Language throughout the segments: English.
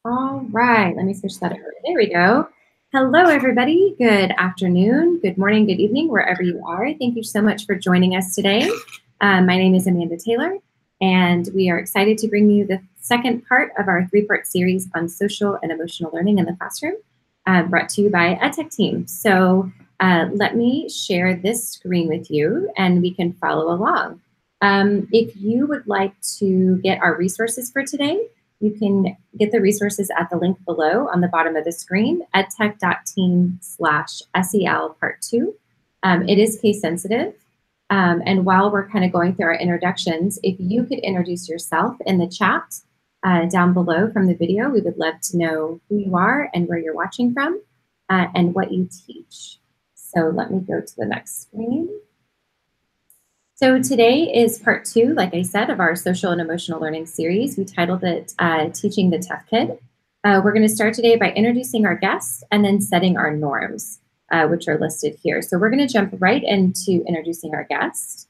All right, let me switch that over. There we go. Hello, everybody. Good afternoon, good morning, good evening, wherever you are. Thank you so much for joining us today. My name is Amanda Taylor, and we are excited to bring you the second part of our three-part series on social and emotional learning in the classroom, brought to you by EdTechTeam. So let me share this screen with you, and we can follow along. If you would like to get our resources for today, you can get the resources at the link below on the bottom of the screen, edtech.team/SEL part 2. It is case sensitive. And while we're kind of going through our introductions, if you could introduce yourself in the chat down below from the video, we would love to know who you are and where you're watching from and what you teach. So let me go to the next screen. So today is part 2, like I said, of our social and emotional learning series. We titled it Teaching the Tough Kid. We're going to start today by introducing our guests and then setting our norms, which are listed here. So we're going to jump right into introducing our guest.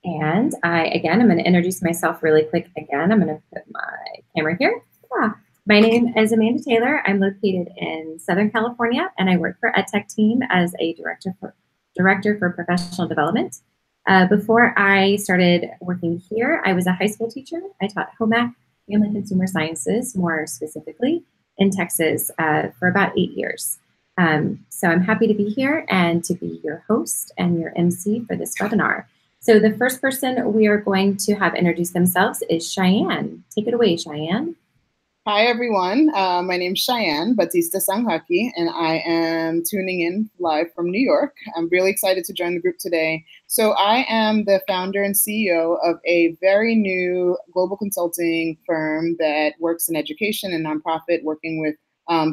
And I'm going to introduce myself really quick again. I'm going to put my camera here. My name is Amanda Taylor. I'm located in Southern California, and I work for EdTechTeam as a director for professional development. Before I started working here, I was a high school teacher. I taught home ec, family consumer sciences, more specifically in Texas, for about 8 years. So I'm happy to be here and to be your host and your MC for this webinar. So the first person we are going to have introduce themselves is Cheyenne. Take it away, Cheyenne. Hi, everyone. My name's Cheyenne Batista Sanghaki, and I am tuning in live from New York. I'm really excited to join the group today. So I am the founder and CEO of a very new global consulting firm that works in education and nonprofit, working with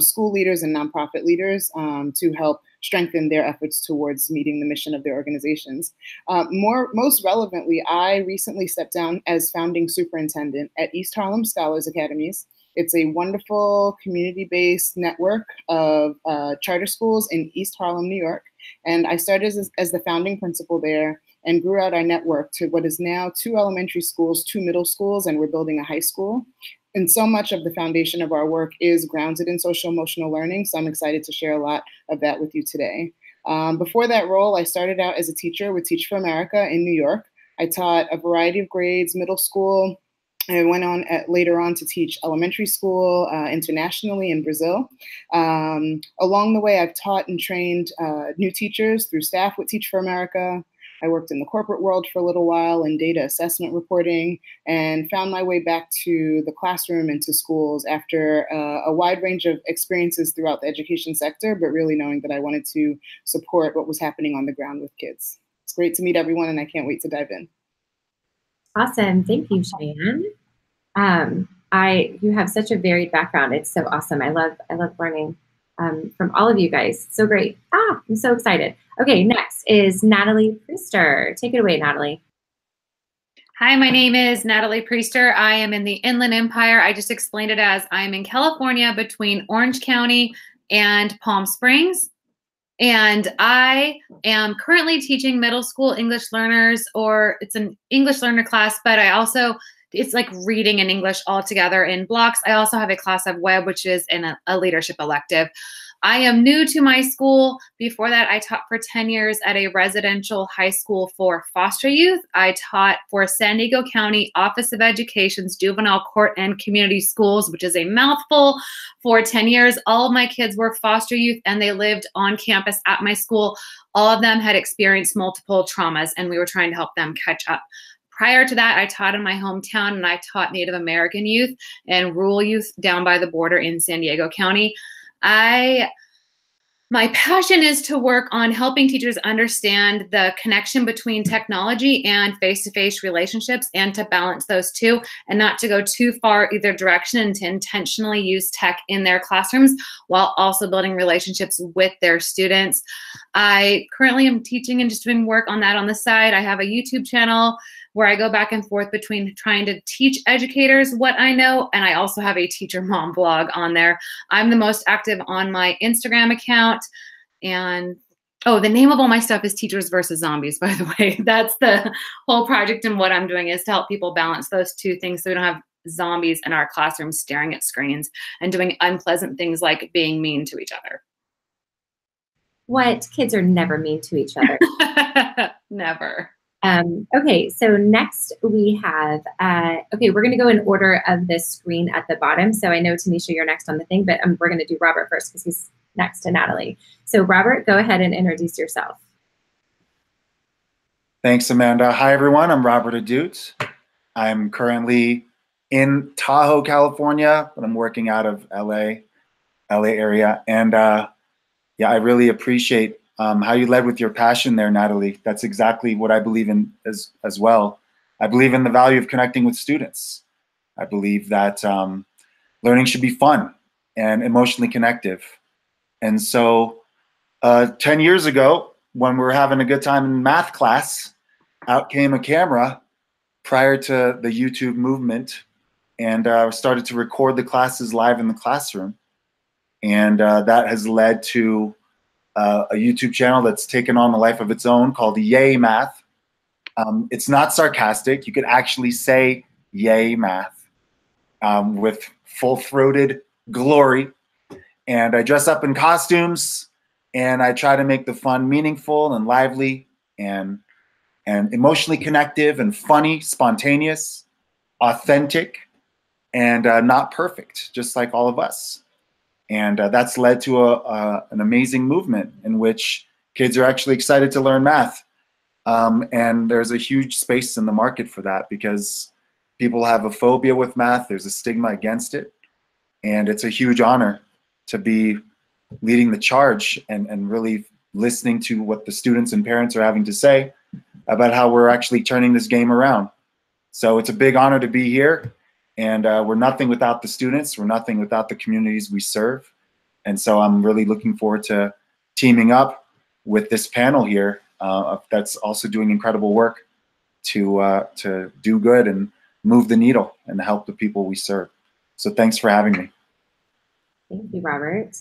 school leaders and nonprofit leaders to help strengthen their efforts towards meeting the mission of their organizations. Most relevantly, I recently stepped down as founding superintendent at East Harlem Scholars Academies. It's a wonderful community-based network of charter schools in East Harlem, New York. And I started as the founding principal there and grew out our network to what is now 2 elementary schools, 2 middle schools, and we're building a high school. And so much of the foundation of our work is grounded in social emotional learning. So I'm excited to share a lot of that with you today. Before that role, I started out as a teacher with Teach for America in New York. I taught a variety of grades, middle school. I went on later on to teach elementary school internationally in Brazil. Along the way, I've taught and trained new teachers through staff with Teach for America. I worked in the corporate world for a little while in data assessment reporting and found my way back to the classroom and to schools after a wide range of experiences throughout the education sector, but really knowing that I wanted to support what was happening on the ground with kids. It's great to meet everyone, and I can't wait to dive in. Awesome. Thank you, Cheyenne. You have such a varied background. It's so awesome. I love learning from all of you guys. So great. I'm so excited. Okay, next is Natalie Priester. Take it away, Natalie. Hi, my name is Natalie Priester. I am in the Inland Empire. I just explained it as I'm in California between Orange County and Palm Springs. And I am currently teaching middle school English learners, or it's an English learner class, but it's like reading in English all together in blocks. I also have a class of web, which is in a leadership elective. I am new to my school. Before that, I taught for 10 years at a residential high school for foster youth. I taught for San Diego County Office of Education's Juvenile Court and Community Schools, which is a mouthful, for 10 years. All of my kids were foster youth, and they lived on campus at my school. All of them had experienced multiple traumas, and we were trying to help them catch up. Prior to that, I taught in my hometown, and I taught Native American youth and rural youth down by the border in San Diego County. My passion is to work on helping teachers understand the connection between technology and face-to-face relationships, and to balance those two, and not to go too far either direction, and to intentionally use tech in their classrooms while also building relationships with their students. I currently am teaching and just doing work on that on the side. I have a YouTube channel where I go back and forth between trying to teach educators what I know, and I also have a teacher mom blog on there. I'm the most active on my Instagram account, and the name of all my stuff is Teachers versus Zombies, by the way. That's the whole project, and what I'm doing is to help people balance those two things so we don't have zombies in our classrooms staring at screens and doing unpleasant things like being mean to each other. What? Kids are never mean to each other. Never. Okay, so next we have, okay, we're gonna go in order of this screen at the bottom. So I know, Tanisha, you're next on the thing, but we're gonna do Robert first because he's next to Natalie. So Robert, go ahead and introduce yourself. Thanks, Amanda. Hi, everyone. I'm Robert A Deutz. I'm currently in Tahoe, California, but I'm working out of LA area. And yeah, I really appreciate how you led with your passion there, Natalie. That's exactly what I believe in as well. I believe in the value of connecting with students. I believe that learning should be fun and emotionally connective. And so 10 years ago, when we were having a good time in math class, out came a camera prior to the YouTube movement, and started to record the classes live in the classroom. And that has led to a YouTube channel that's taken on a life of its own called Yay Math. It's not sarcastic. You could actually say Yay Math with full-throated glory. And I dress up in costumes, and I try to make the fun meaningful and lively and emotionally connective and funny, spontaneous, authentic, and not perfect, just like all of us. And that's led to an amazing movement in which kids are actually excited to learn math. And there's a huge space in the market for that because people have a phobia with math. There's a stigma against it. And it's a huge honor to be leading the charge and really listening to what the students and parents are having to say about how we're actually turning this game around. So it's a big honor to be here. And we're nothing without the students. We're nothing without the communities we serve. And so I'm really looking forward to teaming up with this panel here that's also doing incredible work to do good and move the needle and help the people we serve. So thanks for having me. Thank you, Robert.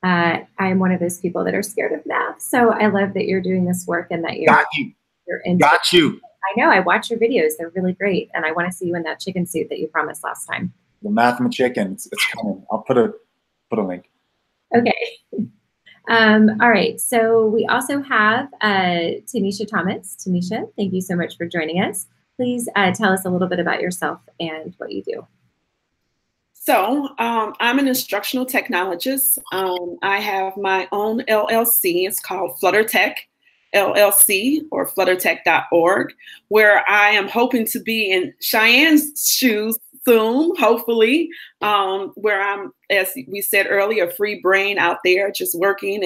I'm one of those people that are scared of math. So I love that you're doing this work and that you're into Got you. I know, I watch your videos. They're really great. And I want to see you in that chicken suit that you promised last time. The math and the chicken, it's coming. I'll put a link. Okay. All right. So we also have Tanisha Thomas. Tanisha, thank you so much for joining us. Please tell us a little bit about yourself and what you do. So I'm an instructional technologist. I have my own LLC. It's called FlutterTech LLC or fluttertech.org, where I am hoping to be in Cheyenne's shoes soon, hopefully, where I'm, as we said earlier, a free brain out there just working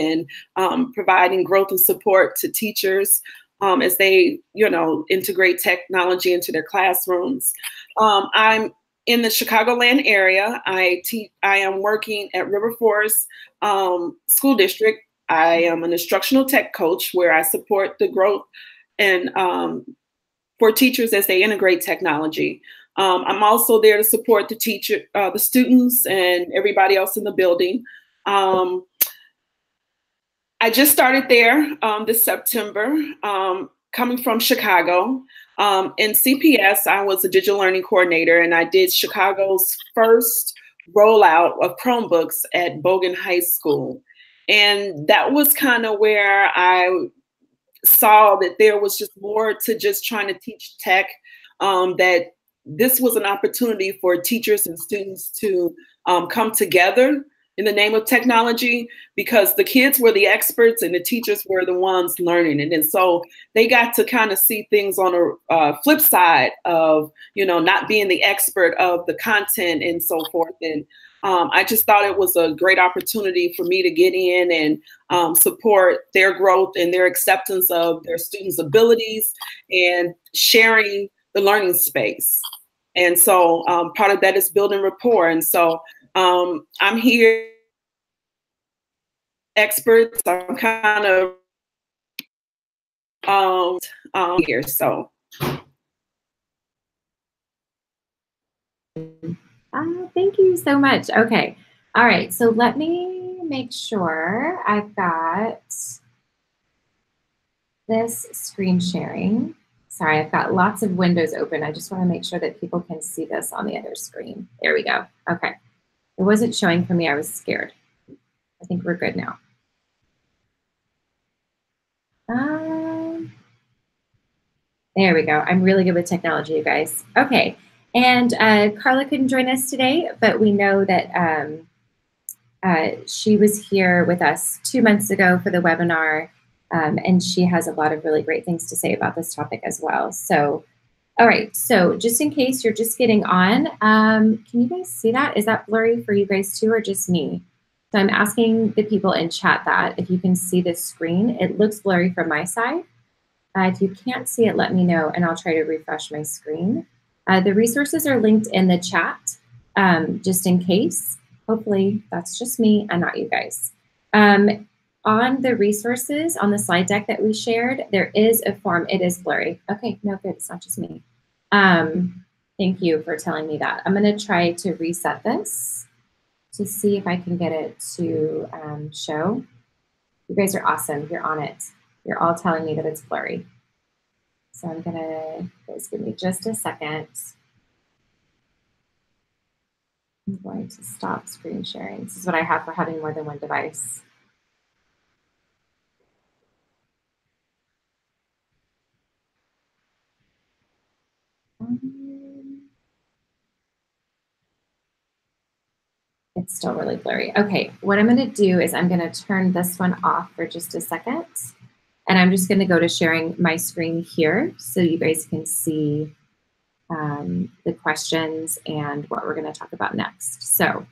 and providing growth and support to teachers as they, integrate technology into their classrooms. I'm in the Chicagoland area. I am working at River Forest School District. I am an instructional tech coach where I support the growth and for teachers as they integrate technology. I'm also there to support the students and everybody else in the building. I just started there this September, coming from Chicago. In CPS, I was a digital learning coordinator, and I did Chicago's first rollout of Chromebooks at Bogan High School. And that was kind of where I saw that there was just more to just trying to teach tech, that this was an opportunity for teachers and students to come together in the name of technology, because the kids were the experts and the teachers were the ones learning it. And so they got to kind of see things on a flip side of, not being the expert of the content and so forth. And I just thought it was a great opportunity for me to get in and support their growth and their acceptance of their students' abilities and sharing the learning space. And so part of that is building rapport. And so I'm here, experts. I'm kind of here. So. Thank you so much. Okay. All right. So let me make sure I've got this screen sharing Sorry, I've got lots of windows open. I just want to make sure that people can see this on the other screen. There we go. Okay. It wasn't showing for me. I was scared. I think we're good now. There we go. I'm really good with technology, you guys. Okay. And Carla couldn't join us today, but we know that she was here with us 2 months ago for the webinar, and she has a lot of really great things to say about this topic as well. So, all right. So just in case you're just getting on, can you guys see that? Is that blurry for you guys too, or just me? So I'm asking the people in chat that if you can see this screen. It looks blurry from my side. If you can't see it, let me know, and I'll try to refresh my screen. The resources are linked in the chat, just in case. Hopefully that's just me and not you guys. On the resources, on the slide deck that we shared, there is a form. It is blurry. Okay, no, good. It's not just me. Thank you for telling me that. I'm going to try to reset this to see if I can get it to show. You guys are awesome. You're on it. You're all telling me that it's blurry. So I'm going to, guys, give me just a second. I'm going to stop screen sharing. This is what I have for having more than one device. It's still really blurry. Okay, what I'm going to do is I'm going to turn this one off for just a second. And I'm just going to go to sharing my screen here so you guys can see the questions and what we're going to talk about next. So,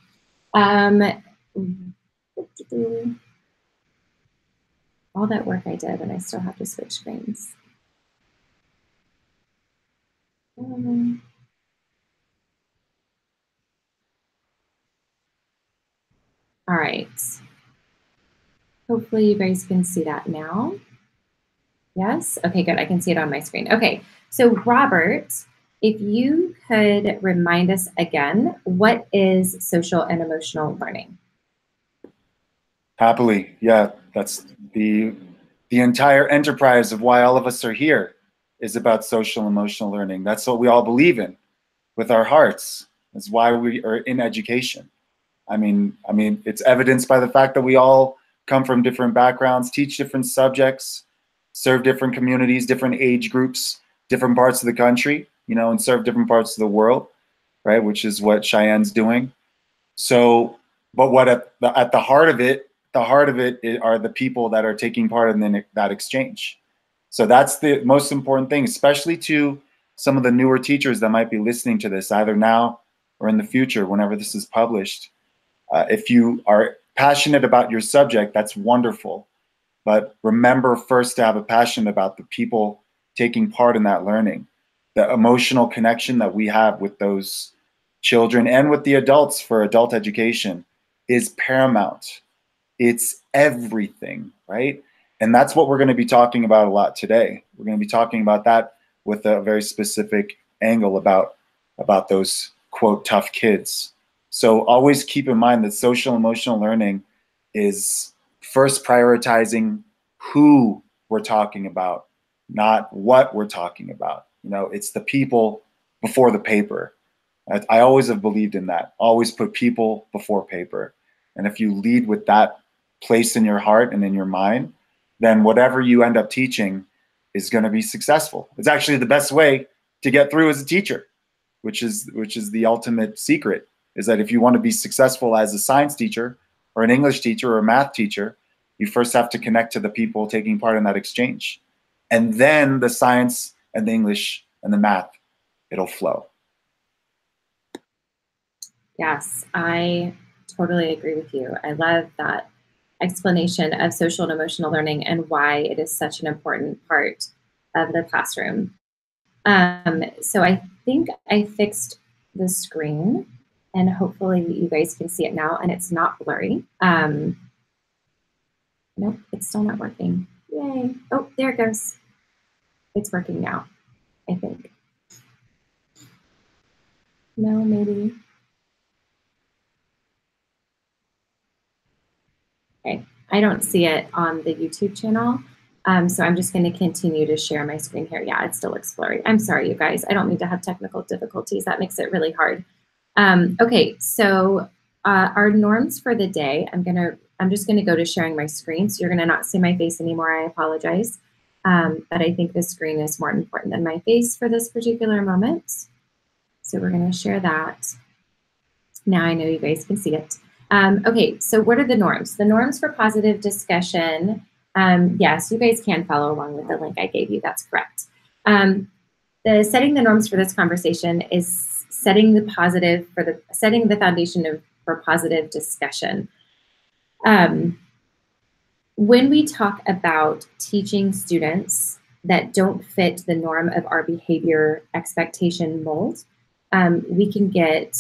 all that work I did, and I still have to switch screens. All right. Hopefully you guys can see that now. Yes? Okay, good. I can see it on my screen. Okay, so Robert, if you could remind us again, what is social and emotional learning? Happily, yeah. That's the entire enterprise of why all of us are here is about social and emotional learning. That's what we all believe in with our hearts. That's why we are in education. I mean, it's evidenced by the fact that we all come from different backgrounds, teach different subjects, serve different communities, different age groups, different parts of the country, you know, and serve different parts of the world, right? Which is what Cheyenne's doing. So, but what at the heart of it, are the people that are taking part in that exchange. So that's the most important thing, especially to some of the newer teachers that might be listening to this, either now or in the future, whenever this is published. If you are passionate about your subject, that's wonderful. But remember first to have a passion about the people taking part in that learning, the emotional connection that we have with those children and with the adults for adult education is paramount. It's everything, right? And that's what we're going to be talking about a lot today. We're going to be talking about that with a very specific angle about those, quote, tough kids. So always keep in mind that social emotional learning is first prioritizing who we're talking about, not what we're talking about. You know, it's the people before the paper. I always have believed in that. Always put people before paper. And if you lead with that place in your heart and in your mind, then whatever you end up teaching is going to be successful. It's actually the best way to get through as a teacher, which is the ultimate secret, is that if you want to be successful as a science teacher or an English teacher or a math teacher, you first have to connect to the people taking part in that exchange. And then the science and the English and the math, it'll flow. Yes, I totally agree with you. I love that explanation of social and emotional learning and why it is such an important part of the classroom. So I think I fixed the screen, and hopefully you guys can see it now, and it's not blurry. Nope, it's still not working. Yay. Oh, there it goes. It's working now, I think. No, maybe. Okay, I don't see it on the YouTube channel. So I'm just going to continue to share my screen here. Yeah, it still looks blurry. I'm sorry, you guys. I don't mean to have technical difficulties. That makes it really hard. Okay, so our norms for the day, I'm just gonna go to sharing my screen. So you're gonna not see my face anymore, I apologize. But I think the screen is more important than my face for this particular moment. So we're gonna share that. Now I know you guys can see it. Okay, so what are the norms? The norms for positive discussion, yes, you guys can follow along with the link I gave you, that's correct. Setting the norms for this conversation is setting the foundation for positive discussion. When we talk about teaching students that don't fit the norm of our behavior expectation mold, we can get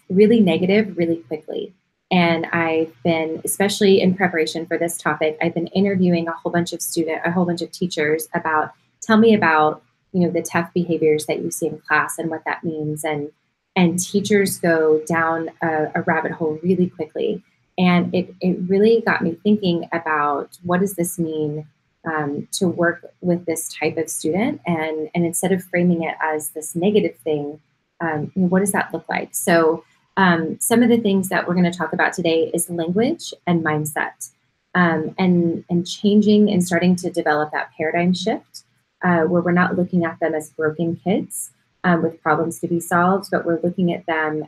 really negative really quickly. And I've been, especially in preparation for this topic, I've been interviewing a whole bunch of teachers about, tell me about, the tough behaviors that you see in class and what that means. And teachers go down a rabbit hole really quickly. And it really got me thinking about, what does this mean to work with this type of student? And instead of framing it as this negative thing, what does that look like? So some of the things that we're going to talk about today is language and mindset, and changing and starting to develop that paradigm shift, where we're not looking at them as broken kids with problems to be solved, but we're looking at them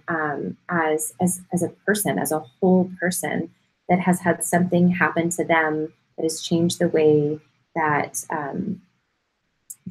as a person, as a whole person that has had something happen to them that has changed the way that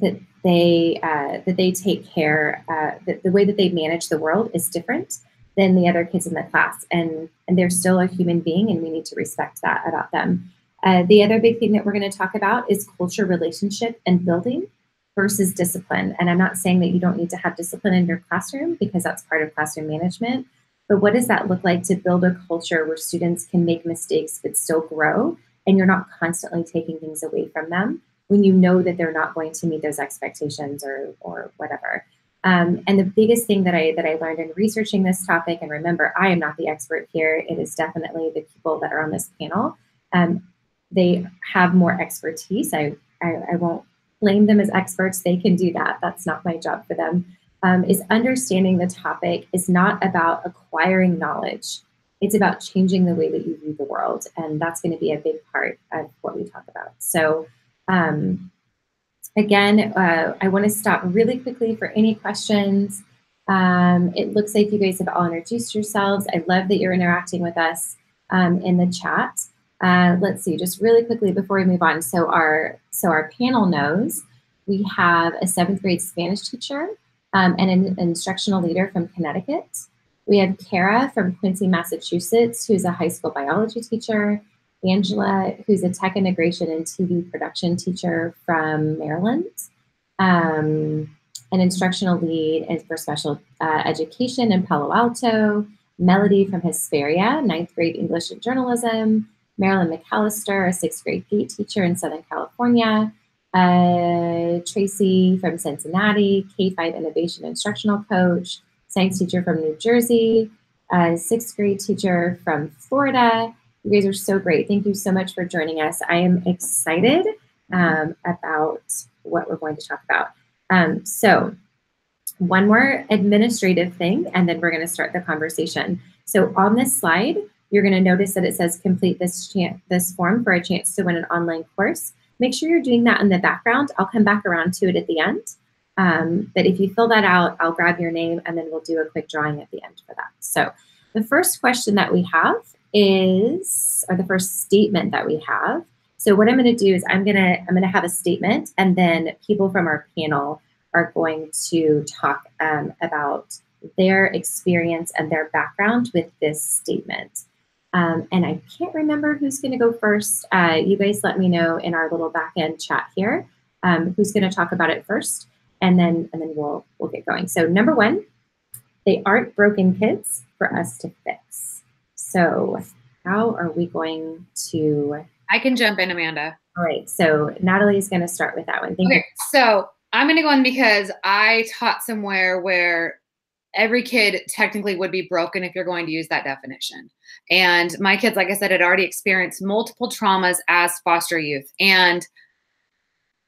that they take care, the way that they manage the world is different than the other kids in the class, and they're still a human being, and we need to respect that about them. The other big thing that we're going to talk about is culture, relationship, and building versus discipline. And I'm not saying that you don't need to have discipline in your classroom, because that's part of classroom management. But what does that look like to build a culture where students can make mistakes but still grow, and you're not constantly taking things away from them when you know that they're not going to meet those expectations or whatever. And the biggest thing that I learned in researching this topic, and remember, I am not the expert here. It is definitely the people that are on this panel. They have more expertise. I won't blame them as experts. They can do that. That's not my job for them. Is understanding the topic is not about acquiring knowledge. It's about changing the way that you view the world. And that's going to be a big part of what we talk about. So again, I want to stop really quickly for any questions. It looks like you guys have all introduced yourselves. I love that you're interacting with us in the chat. Let's see, just really quickly before we move on. So our panel knows we have a 7th grade Spanish teacher and an instructional leader from Connecticut. We have Kara from Quincy, Massachusetts, who's a high school biology teacher. Angela, who's a tech integration and TV production teacher from Maryland. An instructional lead for special education in Palo Alto. Melody from Hesperia, 9th grade English and journalism. Marilyn McAllister, a 6th grade GATE teacher in Southern California. Tracy from Cincinnati, K-5 innovation instructional coach. Science teacher from New Jersey. 6th grade teacher from Florida. You guys are so great. Thank you so much for joining us. I am excited about what we're going to talk about. So one more administrative thing, and then we're going to start the conversation. So on this slide, you're going to notice that it says complete this form for a chance to win an online course. Make sure you're doing that in the background. I'll come back around to it at the end. But if you fill that out, I'll grab your name, and then we'll do a quick drawing at the end for that. So the first question that we have or the first statement that we have. So what I'm going to do is I'm going to have a statement, and then people from our panel are going to talk about their experience and their background with this statement. And I can't remember who's going to go first. You guys let me know in our little back end chat here who's going to talk about it first, and then we'll get going. So number 1, they aren't broken kids for us to fix. So how are we going to... I can jump in, Amanda. All right. So Natalie's going to start with that one. Thank you. So I'm going to go in because I taught somewhere where every kid technically would be broken if you're going to use that definition. And my kids, like I said, had already experienced multiple traumas as foster youth. And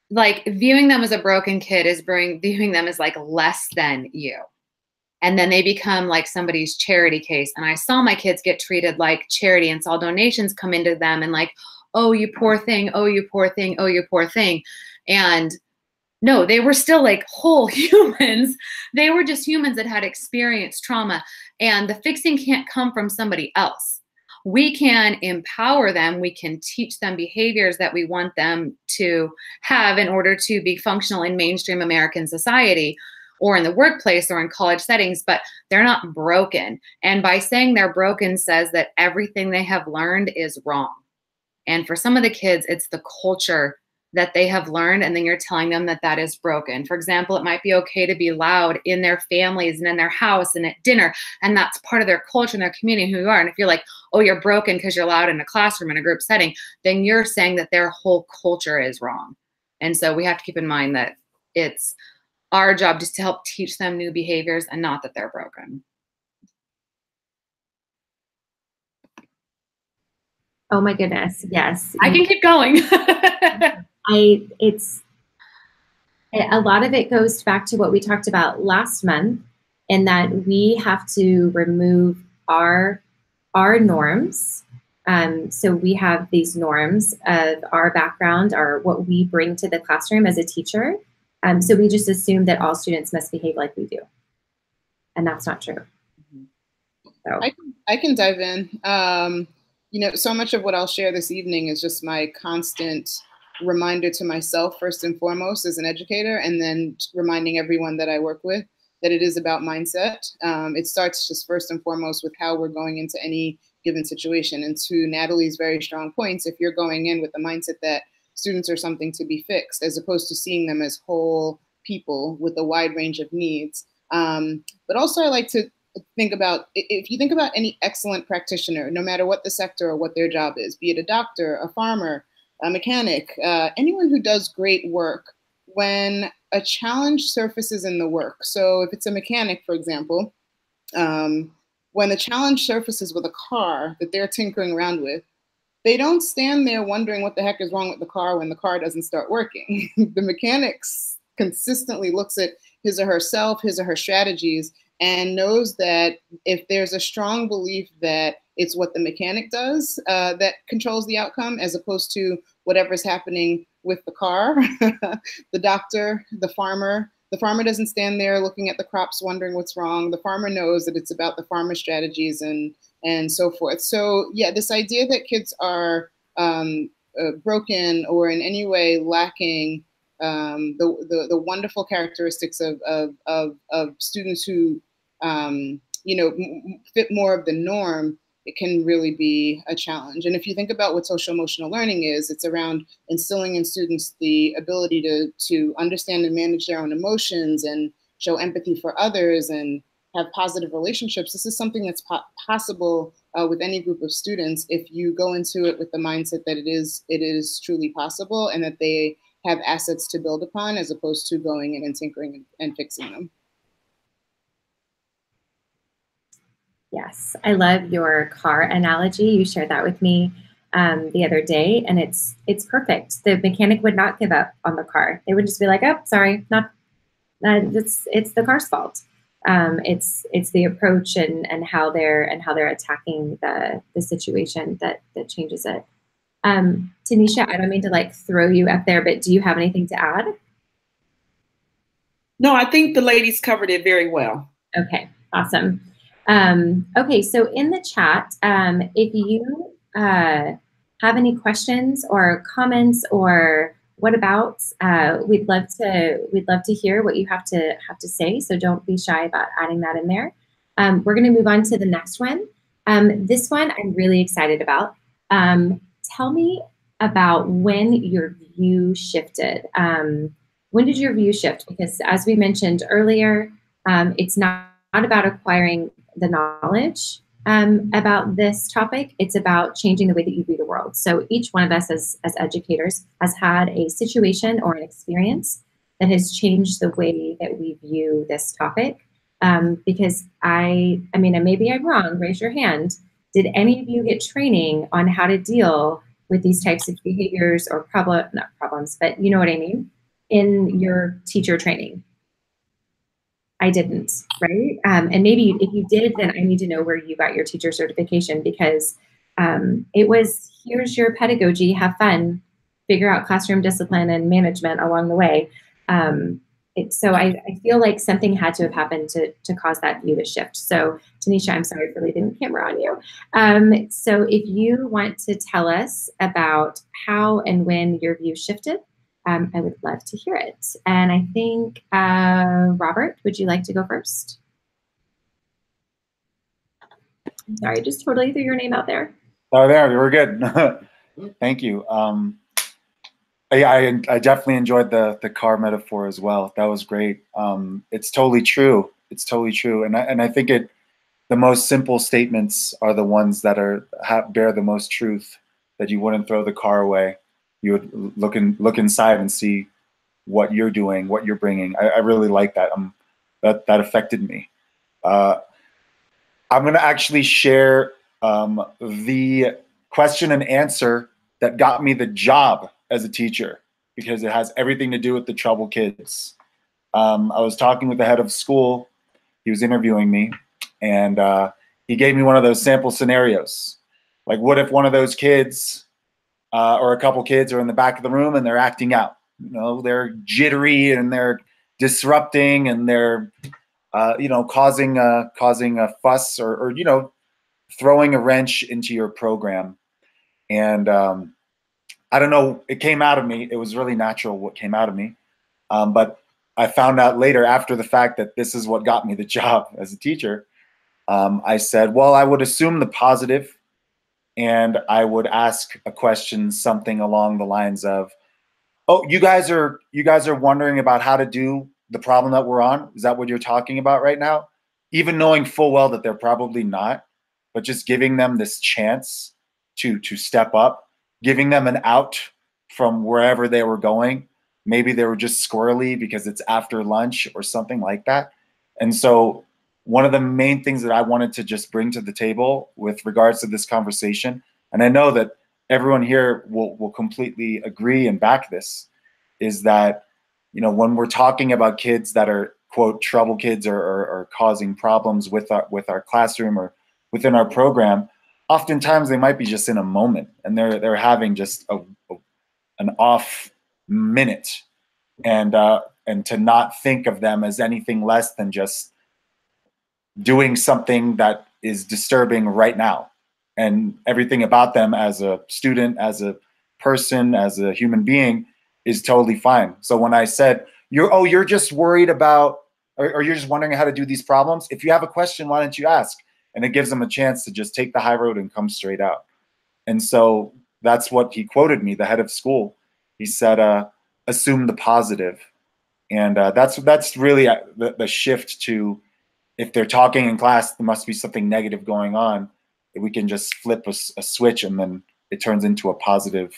like viewing them as a broken kid is viewing them as like less than you. And then they become like somebody's charity case. And I saw my kids get treated like charity and saw donations come into them and like, oh, you poor thing, oh, you poor thing, oh, you poor thing. And no, they were still like whole humans. They were just humans that had experienced trauma. And the fixing can't come from somebody else. We can empower them. We can teach them behaviors that we want them to have in order to be functional in mainstream American society or in the workplace or in college settings, but they're not broken. And by saying they're broken says that everything they have learned is wrong. And for some of the kids, it's the culture that they have learned, and then you're telling them that that is broken. For example, it might be okay to be loud in their families and in their house and at dinner, and that's part of their culture and their community, who you are. And if you're like, oh, you're broken because you're loud in a classroom in a group setting, then you're saying that their whole culture is wrong. And so we have to keep in mind that it's our job just to help teach them new behaviors and not that they're broken. Oh my goodness, yes. I can keep going. A lot of it goes back to what we talked about last month, in that we have to remove our norms. So we have these norms of our background, or what we bring to the classroom as a teacher. So we just assume that all students must behave like we do. And that's not true. So I can dive in. You know, so much of what I'll share this evening is just my constant reminder to myself, first and foremost, as an educator, and then reminding everyone that I work with that it is about mindset. It starts just first and foremost with how we're going into any given situation. And to Natalie's very strong points, if you're going in with the mindset that students are something to be fixed, as opposed to seeing them as whole people with a wide range of needs. But also I like to think about, if you think about any excellent practitioner, no matter what the sector or what their job is, be it a doctor, a farmer, a mechanic, anyone who does great work, when a challenge surfaces in the work. So if it's a mechanic, for example, when the challenge surfaces with a car that they're tinkering around with, they don't stand there wondering what the heck is wrong with the car when the car doesn't start working. The mechanic consistently looks at his or herself, his or her strategies, and knows that if there's a strong belief that it's what the mechanic does that controls the outcome, as opposed to whatever's happening with the car, the doctor, the farmer doesn't stand there looking at the crops wondering what's wrong. The farmer knows that it's about the farmer strategies and so forth. So yeah, this idea that kids are broken or in any way lacking the wonderful characteristics of students who you know, fit more of the norm, it can really be a challenge. And if you think about what social emotional learning is, it's around instilling in students the ability to understand and manage their own emotions and show empathy for others and have positive relationships. This is something that's possible with any group of students if you go into it with the mindset that it is truly possible and that they have assets to build upon, as opposed to going in and tinkering and fixing them. yes, I love your car analogy. You shared that with me the other day, and it's perfect. The mechanic would not give up on the car. They would just be like, "Oh, sorry, it's the car's fault." It's the approach and how they're attacking the situation that changes it. Tanisha, I don't mean to like throw you up there, but do you have anything to add? No, I think the ladies covered it very well. Okay, awesome. Okay, so in the chat, if you have any questions or comments or whatabouts, we'd love to hear what you have to say. So don't be shy about adding that in there. We're going to move on to the next one. This one I'm really excited about. Tell me about when your view shifted. When did your view shift? Because as we mentioned earlier, it's not about acquiring the knowledge about this topic. It's about changing the way that you view the world. So each one of us as educators has had a situation or an experience that has changed the way that we view this topic. Because I mean, maybe I'm wrong, raise your hand. Did any of you get training on how to deal with these types of behaviors or not problems, but you know what I mean, in your teacher training? I didn't, right? And maybe if you did, then I need to know where you got your teacher certification, because it was, here's your pedagogy, have fun, figure out classroom discipline and management along the way. So I feel like something had to have happened to cause that view to shift. So Tanisha, I'm sorry for leaving the camera on you. So if you want to tell us about how and when your view shifted, I would love to hear it. And I think, Robert, would you like to go first? I'm sorry, I just totally threw your name out there. Oh, there, we're good. Thank you. Yeah, I definitely enjoyed the car metaphor as well. That was great. It's totally true. It's totally true. And I think the most simple statements are the ones that bear the most truth, that you wouldn't throw the car away. You would look inside and see what you're doing, what you're bringing. I really like that. That affected me. I'm going to actually share the question and answer that got me the job as a teacher, because it has everything to do with the trouble kids. I was talking with the head of school. He was interviewing me, and he gave me one of those sample scenarios. Like, what if one of those kids or a couple kids are in the back of the room and they're acting out? You know, they're jittery and they're disrupting and they're, causing a fuss or throwing a wrench into your program. And I don't know, it came out of me. It was really natural what came out of me. But I found out later, after the fact, that this is what got me the job as a teacher. I said, well, I would assume the positive, and I would ask a question, something along the lines of, oh, you guys are wondering about how to do the problem that we're on? Is that what you're talking about right now? Even knowing full well that they're probably not, but just giving them this chance to step up, giving them an out from wherever they were going. Maybe they were just squirrely because it's after lunch or something like that. And so one of the main things that I wanted to just bring to the table with regards to this conversation, and I know that everyone here will completely agree and back this, is that, when we're talking about kids that are, quote, trouble kids or causing problems with our classroom or within our program, oftentimes they might be just in a moment and they're having just an off minute, and to not think of them as anything less than just doing something that is disturbing right now, and everything about them as a student, as a person, as a human being is totally fine. So when I said, you're just worried about, or you're just wondering how to do these problems, if you have a question, why don't you ask? And it gives them a chance to just take the high road and come straight out. And so that's what he quoted me, the head of school. He said, assume the positive. And that's really the shift to, if they're talking in class, there must be something negative going on. We can just flip a switch and then it turns into a positive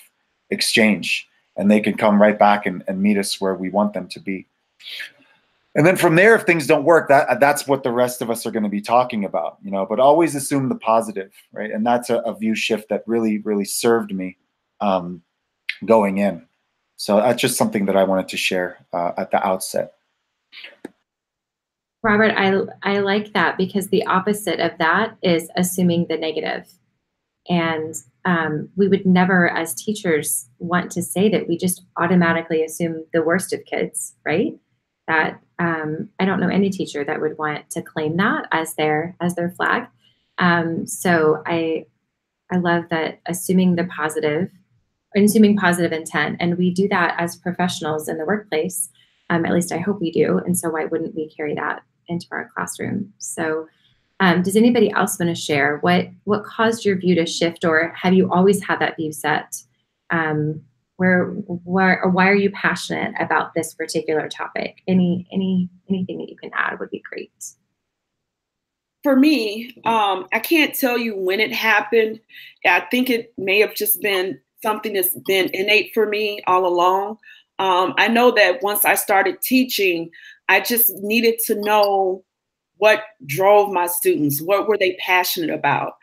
exchange. And they can come right back and meet us where we want them to be. And then from there, if things don't work, that's what the rest of us are going to be talking about, but always assume the positive, right? And that's a view shift that really, really served me going in. So that's just something that I wanted to share at the outset. Robert, I like that, because the opposite of that is assuming the negative. And we would never, as teachers, want to say that we just automatically assume the worst of kids, right? That I don't know any teacher that would want to claim that as their flag. So I love that, assuming the positive, assuming positive intent, and we do that as professionals in the workplace. At least I hope we do. And so why wouldn't we carry that into our classroom? So does anybody else want to share what caused your view to shift, or have you always had that view set? Why are you passionate about this particular topic? Anything that you can add would be great. For me, I can't tell you when it happened. I think it may have just been something that's been innate for me all along. I know that once I started teaching, I just needed to know what drove my students, what were they passionate about.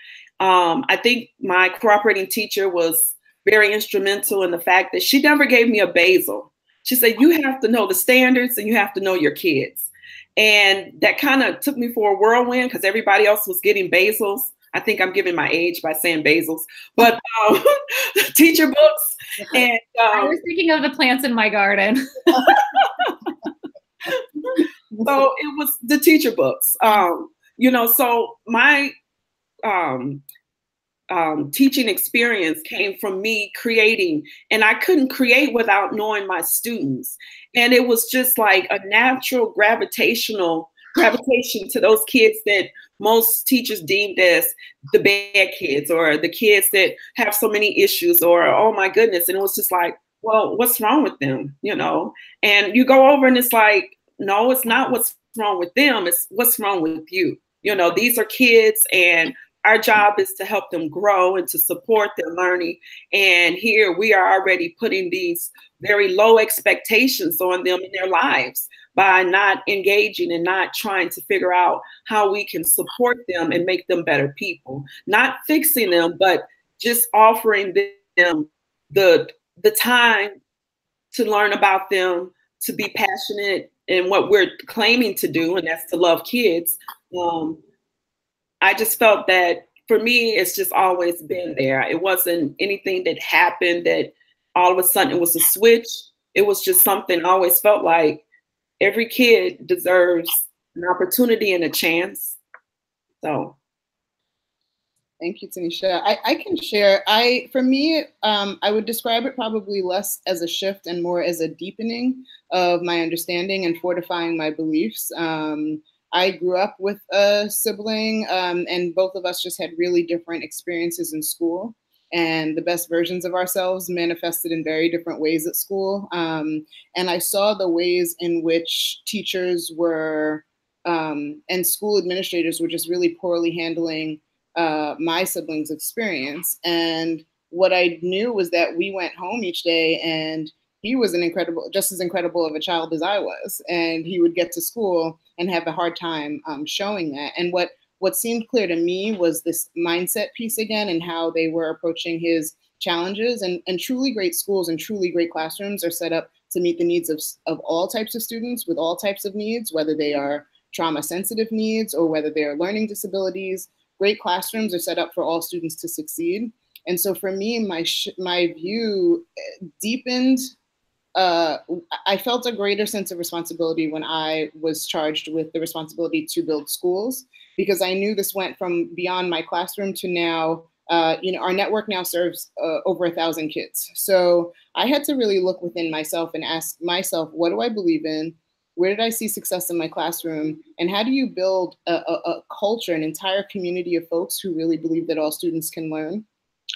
I think my cooperating teacher was very instrumental in the fact that she never gave me a basal. She said, you have to know the standards and you have to know your kids. And that kind of took me for a whirlwind because everybody else was getting basals. I think I'm giving my age by saying basals, but teacher books. And I was thinking of the plants in my garden. So it was the teacher books. You know, so my teaching experience came from me creating, and I couldn't create without knowing my students. And it was just like a natural gravitation to those kids that most teachers deemed as the bad kids or the kids that have so many issues or, oh my goodness. And it was just like, well, what's wrong with them? You know, and you go over and it's like, no, it's not what's wrong with them. It's what's wrong with you. You know, these are kids and our job is to help them grow and to support their learning. And here we are already putting these very low expectations on them in their lives by not engaging and not trying to figure out how we can support them and make them better people, not fixing them, but just offering them the time to learn about them, to be passionate in what we're claiming to do, and that's to love kids. I just felt that for me, it's just always been there. It wasn't anything that happened that all of a sudden it was a switch. It was just something I always felt like every kid deserves an opportunity and a chance. So. Thank you, Tanisha. I can share. For me, I would describe it probably less as a shift and more as a deepening of my understanding and fortifying my beliefs. I grew up with a sibling, and both of us just had really different experiences in school. And the best versions of ourselves manifested in very different ways at school. And I saw the ways in which teachers were and school administrators were just really poorly handling my siblings' experience. And what I knew was that we went home each day and he was just as incredible of a child as I was. And he would get to school and have a hard time showing that. And what seemed clear to me was this mindset piece again and how they were approaching his challenges. And truly great schools and truly great classrooms are set up to meet the needs of all types of students with all types of needs, whether they are trauma sensitive needs or whether they're learning disabilities. Great classrooms are set up for all students to succeed. And so for me, my view deepened. I felt a greater sense of responsibility when I was charged with the responsibility to build schools, because I knew this went from beyond my classroom to now, our network now serves over 1,000 kids. So I had to really look within myself and ask myself, what do I believe in? Where did I see success in my classroom? And how do you build a culture, an entire community of folks who really believe that all students can learn?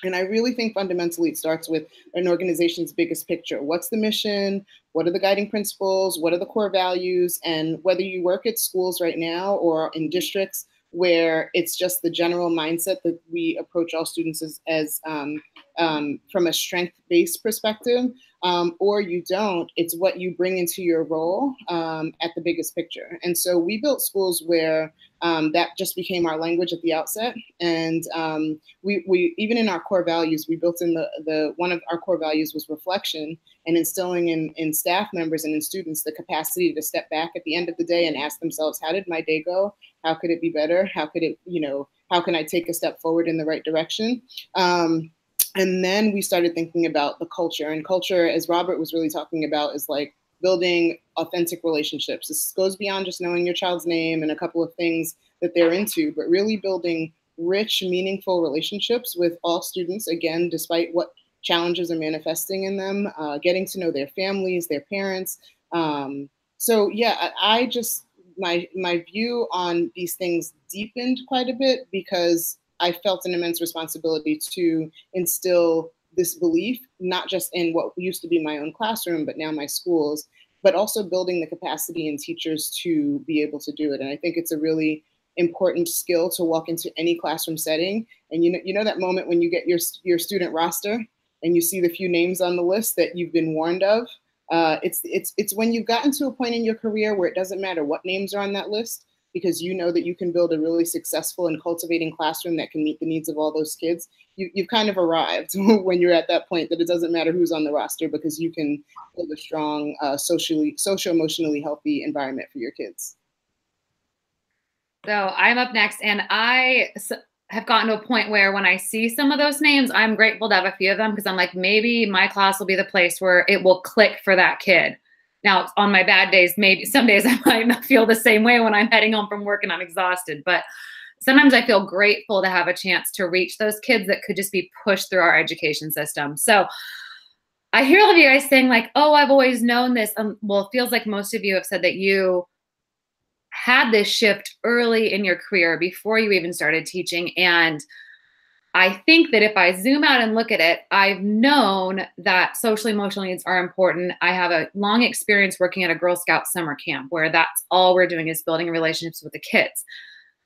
And I really think fundamentally it starts with an organization's biggest picture. What's the mission? What are the guiding principles? What are the core values? And whether you work at schools right now or in districts where it's just the general mindset that we approach all students as from a strength-based perspective, or you don't, it's what you bring into your role at the biggest picture. And so we built schools where that just became our language at the outset. And we even in our core values, we built in one of our core values was reflection, and instilling in staff members and in students the capacity to step back at the end of the day and ask themselves, how did my day go? How could it be better? How could it, how can I take a step forward in the right direction? And then we started thinking about the culture, and culture, as Robert was really talking about, is like building authentic relationships. This goes beyond just knowing your child's name and a couple of things that they're into, but really building rich, meaningful relationships with all students, again, despite what challenges are manifesting in them, getting to know their families, their parents. So yeah, my view on these things deepened quite a bit because I felt an immense responsibility to instill this belief, not just in what used to be my own classroom, but now my schools, but also building the capacity in teachers to be able to do it. And I think it's a really important skill to walk into any classroom setting. And you know that moment when you get your student roster and you see the few names on the list that you've been warned of. It's when you've gotten to a point in your career where it doesn't matter what names are on that list. because you know that you can build a really successful and cultivating classroom that can meet the needs of all those kids, you've kind of arrived when you're at that point that it doesn't matter who's on the roster, because you can build a strong, social-emotionally healthy environment for your kids. So I'm up next, and I have gotten to a point where when I see some of those names, I'm grateful to have a few of them, because I'm like, maybe my class will be the place where it will click for that kid. Now, on my bad days, maybe some days I might not feel the same way when I'm heading home from work and I'm exhausted, but sometimes I feel grateful to have a chance to reach those kids that could just be pushed through our education system. So I hear all of you guys saying like, oh, I've always known this. Well, it feels like most of you have said that you had this shift early in your career before you even started teaching. And I think that if I zoom out and look at it, I've known that social emotional needs are important. I have a long experience working at a Girl Scout summer camp where that's all we're doing is building relationships with the kids.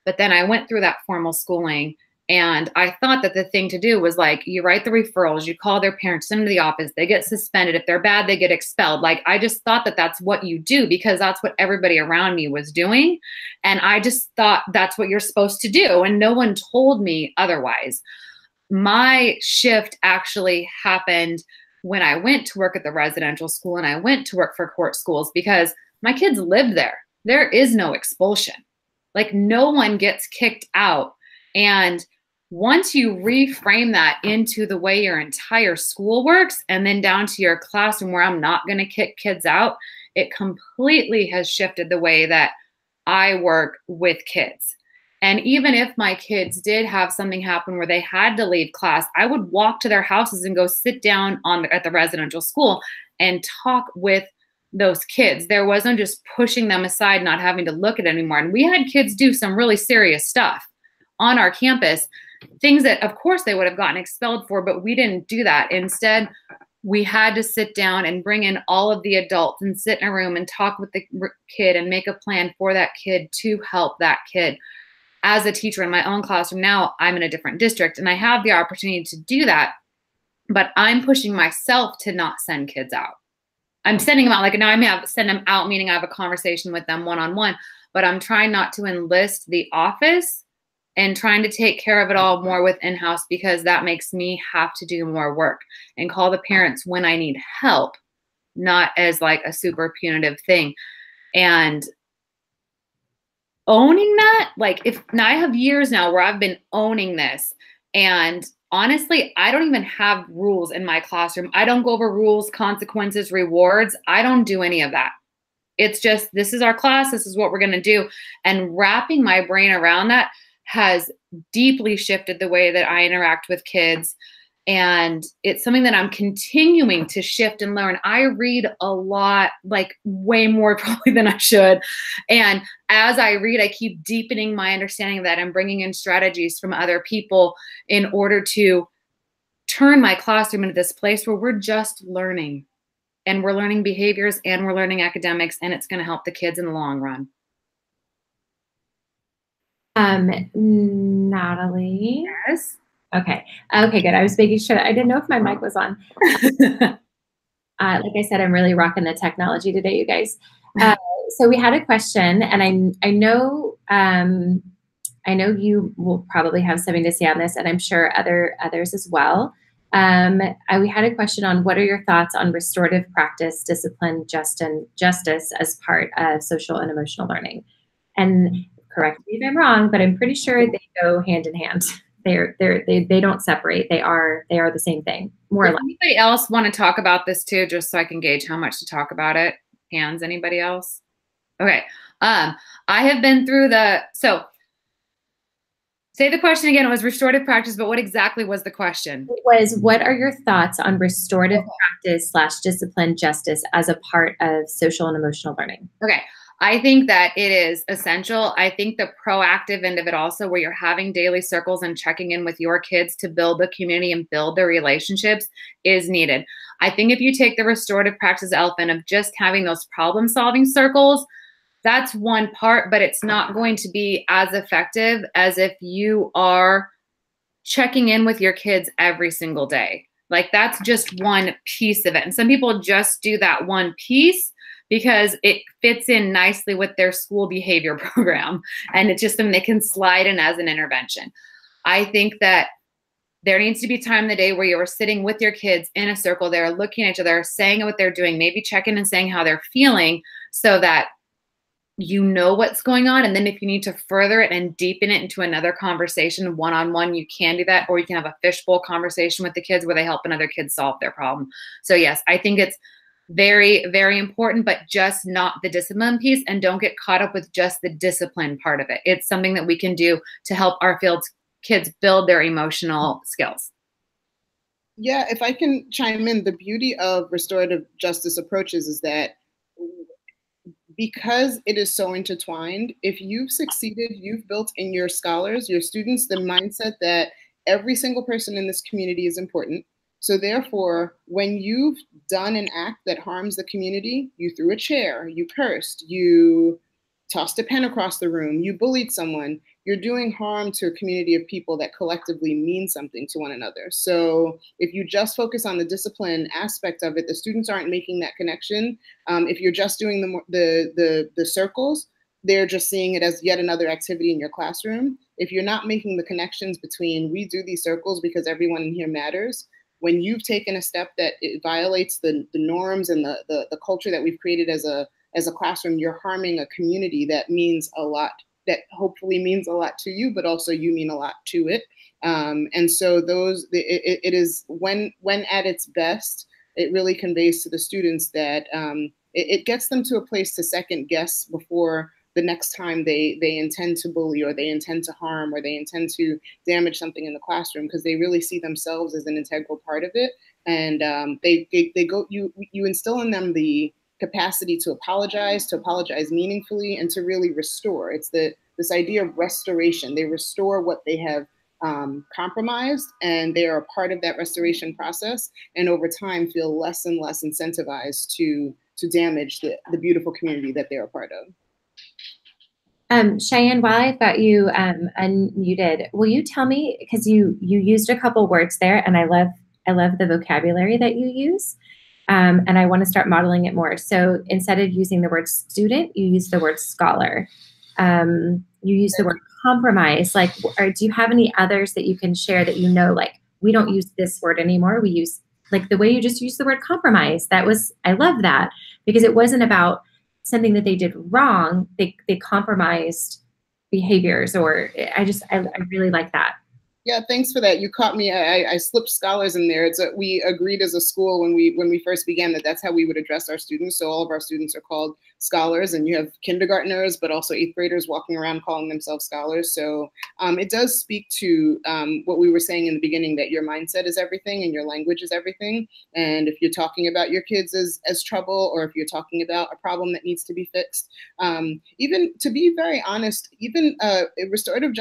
But then I went through that formal schooling, and I thought that the thing to do was like, you write the referrals, you call their parents, send them to the office, they get suspended. If they're bad, they get expelled. Like, I just thought that that's what you do because that's what everybody around me was doing. And I just thought that's what you're supposed to do. And no one told me otherwise. My shift actually happened when I went to work at the residential school and I went to work for court schools because my kids lived there. There is no expulsion. Like, no one gets kicked out. And once you reframe that into the way your entire school works and then down to your classroom where I'm not going to kick kids out, it completely has shifted the way that I work with kids. And even if my kids did have something happen where they had to leave class, I would walk to their houses and go sit down at the residential school and talk with those kids. There wasn't just pushing them aside, not having to look at it anymore. And we had kids do some really serious stuff on our campus, things that of course they would have gotten expelled for, but we didn't do that. Instead, we had to sit down and bring in all of the adults and sit in a room and talk with the kid and make a plan for that kid to help that kid. As a teacher in my own classroom now, I'm in a different district and I have the opportunity to do that, but I'm pushing myself to not send kids out. I'm sending them out, like now I may have send them out, meaning I have a conversation with them one-on-one, but I'm trying not to enlist the office and trying to take care of it all more with in-house, because that makes me have to do more work and call the parents when I need help, not as like a super punitive thing. And owning that, like if now I have years now where I've been owning this, and honestly, I don't even have rules in my classroom. I don't go over rules, consequences, rewards. I don't do any of that. It's just, this is our class. This is what we're going to do. And wrapping my brain around that has deeply shifted the way that I interact with kids. And it's something that I'm continuing to shift and learn. I read a lot, like way more probably than I should. And as I read, I keep deepening my understanding of that and bringing in strategies from other people in order to turn my classroom into this place where we're just learning. And we're learning behaviors and we're learning academics, and it's going to help the kids in the long run. Natalie? Yes? Okay, good. I was making sure. I didn't know if my mic was on. Like I said, I'm really rocking the technology today, you guys. So we had a question, and I know you will probably have something to say on this, and I'm sure others as well. We had a question on what are your thoughts on restorative practice, discipline, justice as part of social and emotional learning? And correct me if I'm wrong, but I'm pretty sure they go hand in hand. They don't separate. They are the same thing, more or less. Anybody else want to talk about this too, just so I can gauge how much to talk about it? Hands, anybody else? Okay. I have been through so say the question again. It was restorative practice, but what exactly was the question? It was, what are your thoughts on restorative practice / discipline justice as a part of social and emotional learning? Okay. I think that it is essential. I think the proactive end of it also, where you're having daily circles and checking in with your kids to build the community and build the relationships, is needed. I think if you take the restorative practice elephant of just having those problem-solving circles, that's one part, but it's not going to be as effective as if you are checking in with your kids every single day. Like, that's just one piece of it. And some people just do that one piece, because it fits in nicely with their school behavior program. And it's just something they can slide in as an intervention. I think that there needs to be time in the day where you're sitting with your kids in a circle. They're looking at each other, saying what they're doing, maybe checking and saying how they're feeling, so that you know what's going on. And then if you need to further it and deepen it into another conversation one-on-one, you can do that. Or you can have a fishbowl conversation with the kids where they help another kid solve their problem. So yes, I think it's very, very important, but just not the discipline piece. And don't get caught up with just the discipline part of it. It's something that we can do to help our field's kids build their emotional skills. Yeah, if I can chime in, the beauty of restorative justice approaches is that because it is so intertwined, if you've succeeded, you've built in your scholars, your students, the mindset that every single person in this community is important. So therefore, when you've done an act that harms the community, you threw a chair, you cursed, you tossed a pen across the room, you bullied someone, you're doing harm to a community of people that collectively mean something to one another. So if you just focus on the discipline aspect of it, the students aren't making that connection. If you're just doing the circles, they're just seeing it as yet another activity in your classroom. If you're not making the connections between we do these circles because everyone in here matters, when you've taken a step that it violates the norms and the culture that we've created as a classroom, you're harming a community that means a lot, that hopefully means a lot to you, but also you mean a lot to it. And so it is when at its best, it really conveys to the students that it gets them to a place to second guess before the next time they intend to bully or they intend to harm or they intend to damage something in the classroom, because they really see themselves as an integral part of it. And you instill in them the capacity to apologize meaningfully, and to really restore. It's this idea of restoration. They restore what they have compromised, and they are a part of that restoration process, and over time feel less and less incentivized to damage the beautiful community that they're a part of. Cheyenne, while I've got you unmuted, will you tell me, because you used a couple words there, and I love the vocabulary that you use. And I want to start modeling it more. So instead of using the word student, you use the word scholar. You use the word compromise. Like, or do you have any others that you can share that you know, like, we don't use this word anymore. We use, like, the way you just used the word compromise. I love that, because it wasn't about something that they did wrong. They compromised behaviors, or I really like that. Yeah, thanks for that. You caught me. I slipped scholars in there. We agreed as a school when we first began that's how we would address our students. So all of our students are called scholars, and you have kindergartners, but also 8th graders walking around calling themselves scholars. So it does speak to what we were saying in the beginning, that your mindset is everything and your language is everything. And if you're talking about your kids as trouble, or if you're talking about a problem that needs to be fixed, even to be very honest, even the restorative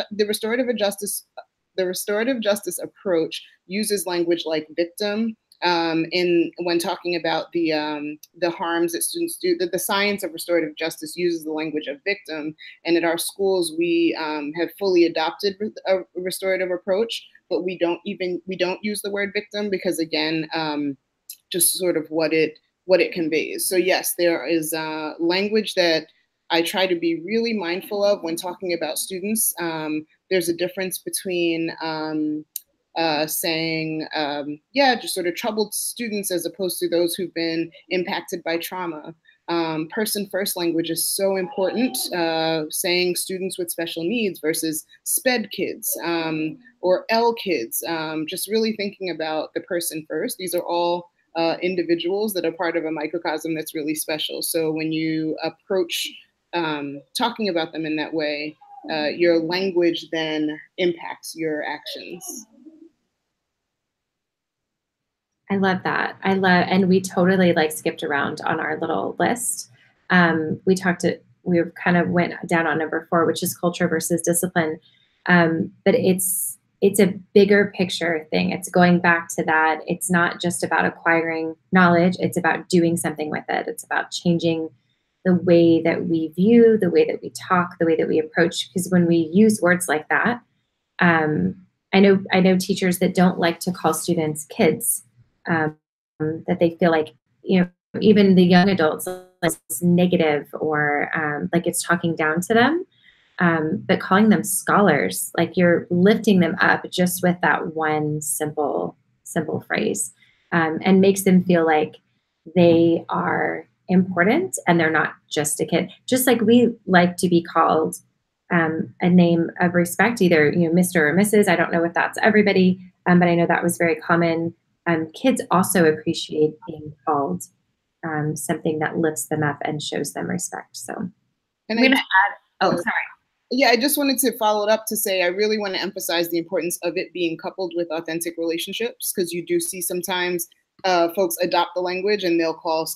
justice approach uses language like victim when talking about the harms that students do. The science of restorative justice uses the language of victim, and at our schools we have fully adopted a restorative approach, but we don't use the word victim, because again, just sort of what it conveys. So yes, there is language that I try to be really mindful of when talking about students. There's a difference between saying, just sort of troubled students, as opposed to those who've been impacted by trauma. Person first language is so important, saying students with special needs versus SPED kids or L kids, just really thinking about the person first. These are all individuals that are part of a microcosm that's really special. So when you approach talking about them in that way, your language then impacts your actions. I love that. And we totally skipped around on our little list. We kind of went down on number 4, which is culture versus discipline. But it's a bigger picture thing. It's going back to that. It's not just about acquiring knowledge. It's about doing something with it. It's about changing the way that we view, the way that we talk, the way that we approach. Because when we use words like that, I know teachers that don't like to call students kids, that they feel like, even the young adults, like it's negative or like it's talking down to them. But calling them scholars, like you're lifting them up just with that one simple phrase, and makes them feel like they are important and they're not just a kid. Just like we like to be called a name of respect, either Mr. or Mrs. I don't know if that's everybody, but I know that was very common. Kids also appreciate being called something that lifts them up and shows them respect. So and I'm gonna add. Oh, sorry. Yeah, I just wanted to follow it up to say I really want to emphasize the importance of it being coupled with authentic relationships, because you do see sometimes folks adopt the language and they'll call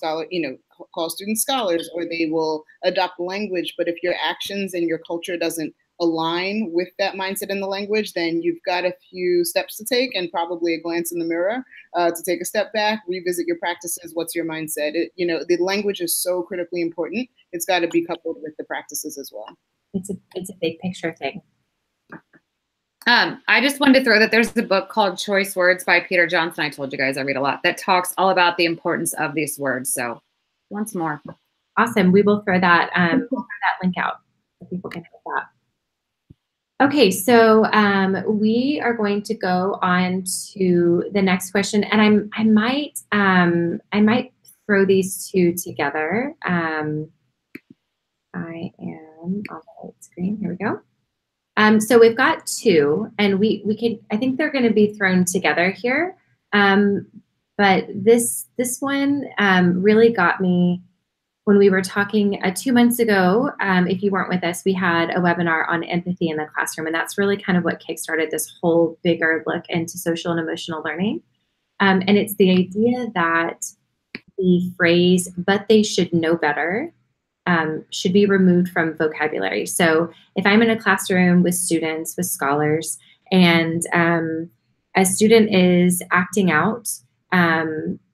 call students scholars, or they will adopt the language. But if your actions and your culture doesn't align with that mindset in the language, then you've got a few steps to take and probably a glance in the mirror to take a step back, revisit your practices. What's your mindset? The language is so critically important. It's got to be coupled with the practices as well. It's a big picture thing. I just wanted to throw that there's a book called Choice Words by Peter Johnson. I told you guys I read a lot, that talks all about the importance of these words. So once more. Awesome. We will throw that link out so people can have that. Okay, so we are going to go on to the next question, and I might throw these two together. I am on the right screen. Here we go. So we've got two, and I think they're going to be thrown together here. But this one really got me when we were talking 2 months ago. If you weren't with us, we had a webinar on empathy in the classroom, and that's really kind of what kickstarted this whole bigger look into social and emotional learning. And it's the idea that the phrase, "but they should know better," should be removed from vocabulary. So if I'm in a classroom with students, with scholars, and a student is acting out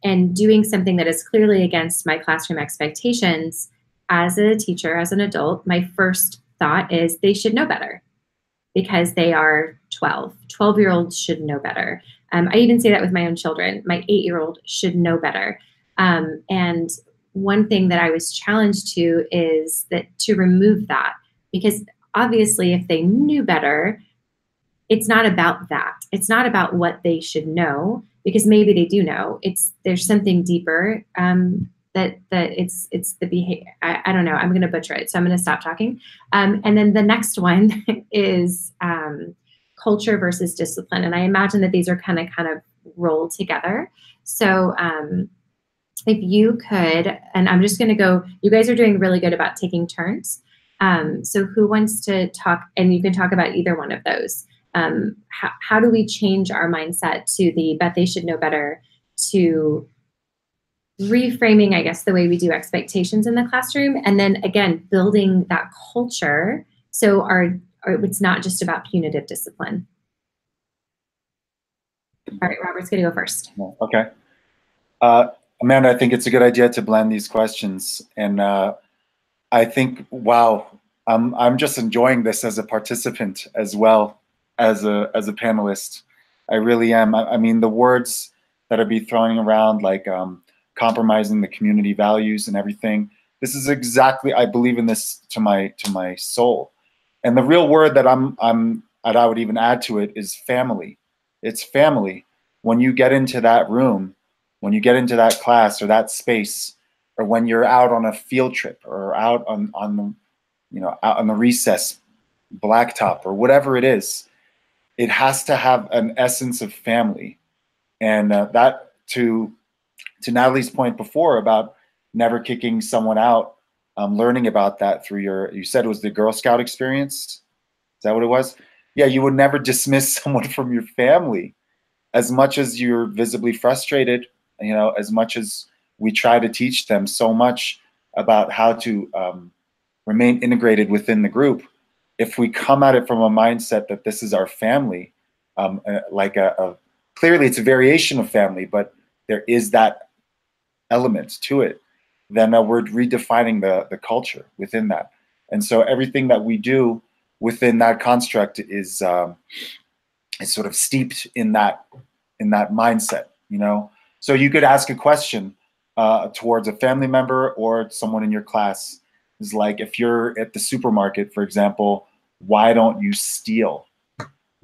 and doing something that is clearly against my classroom expectations, as a teacher, as an adult, my first thought is they should know better because they are 12. 12-year-olds should know better. I even say that with my own children. My 8-year-old should know better. And one thing that I was challenged to is that to remove that, because obviously if they knew better, it's not about that. It's not about what they should know, because maybe they do know. There's something deeper that it's the behavior. I don't know. I'm going to butcher it, so I'm going to stop talking. And then the next one is culture versus discipline, and I imagine that these are kind of rolled together. So if you could, and I'm just going to go, you guys are doing really good about taking turns. So who wants to talk? And you can talk about either one of those. How do we change our mindset to the "but they should know better" to reframing, I guess, the way we do expectations in the classroom, and then again building that culture so it's not just about punitive discipline. All right, Robert's going to go first. Okay. Amanda, I think it's a good idea to blend these questions, and I think, wow, I'm just enjoying this as a participant as well as a panelist. I really am. I mean, the words that are be throwing around, like compromising the community values and everything. This is exactly, I believe in this to my soul. And the real word that I would even add to it is family. It's family. When you get into that room, when you get into that class or that space, or when you're out on a field trip or out on out on the recess blacktop or whatever it is, it has to have an essence of family. And that to Natalie's point before about never kicking someone out, learning about that through you said it was the Girl Scout experience. Is that what it was? Yeah, you would never dismiss someone from your family. As much as you're visibly frustrated, as much as we try to teach them so much about how to remain integrated within the group, if we come at it from a mindset that this is our family, clearly it's a variation of family, but there is that element to it, then we're redefining the culture within that. And so everything that we do within that construct is sort of steeped in that mindset, So you could ask a question, towards a family member or someone in your class is like, if you're at the supermarket, for example, why don't you steal?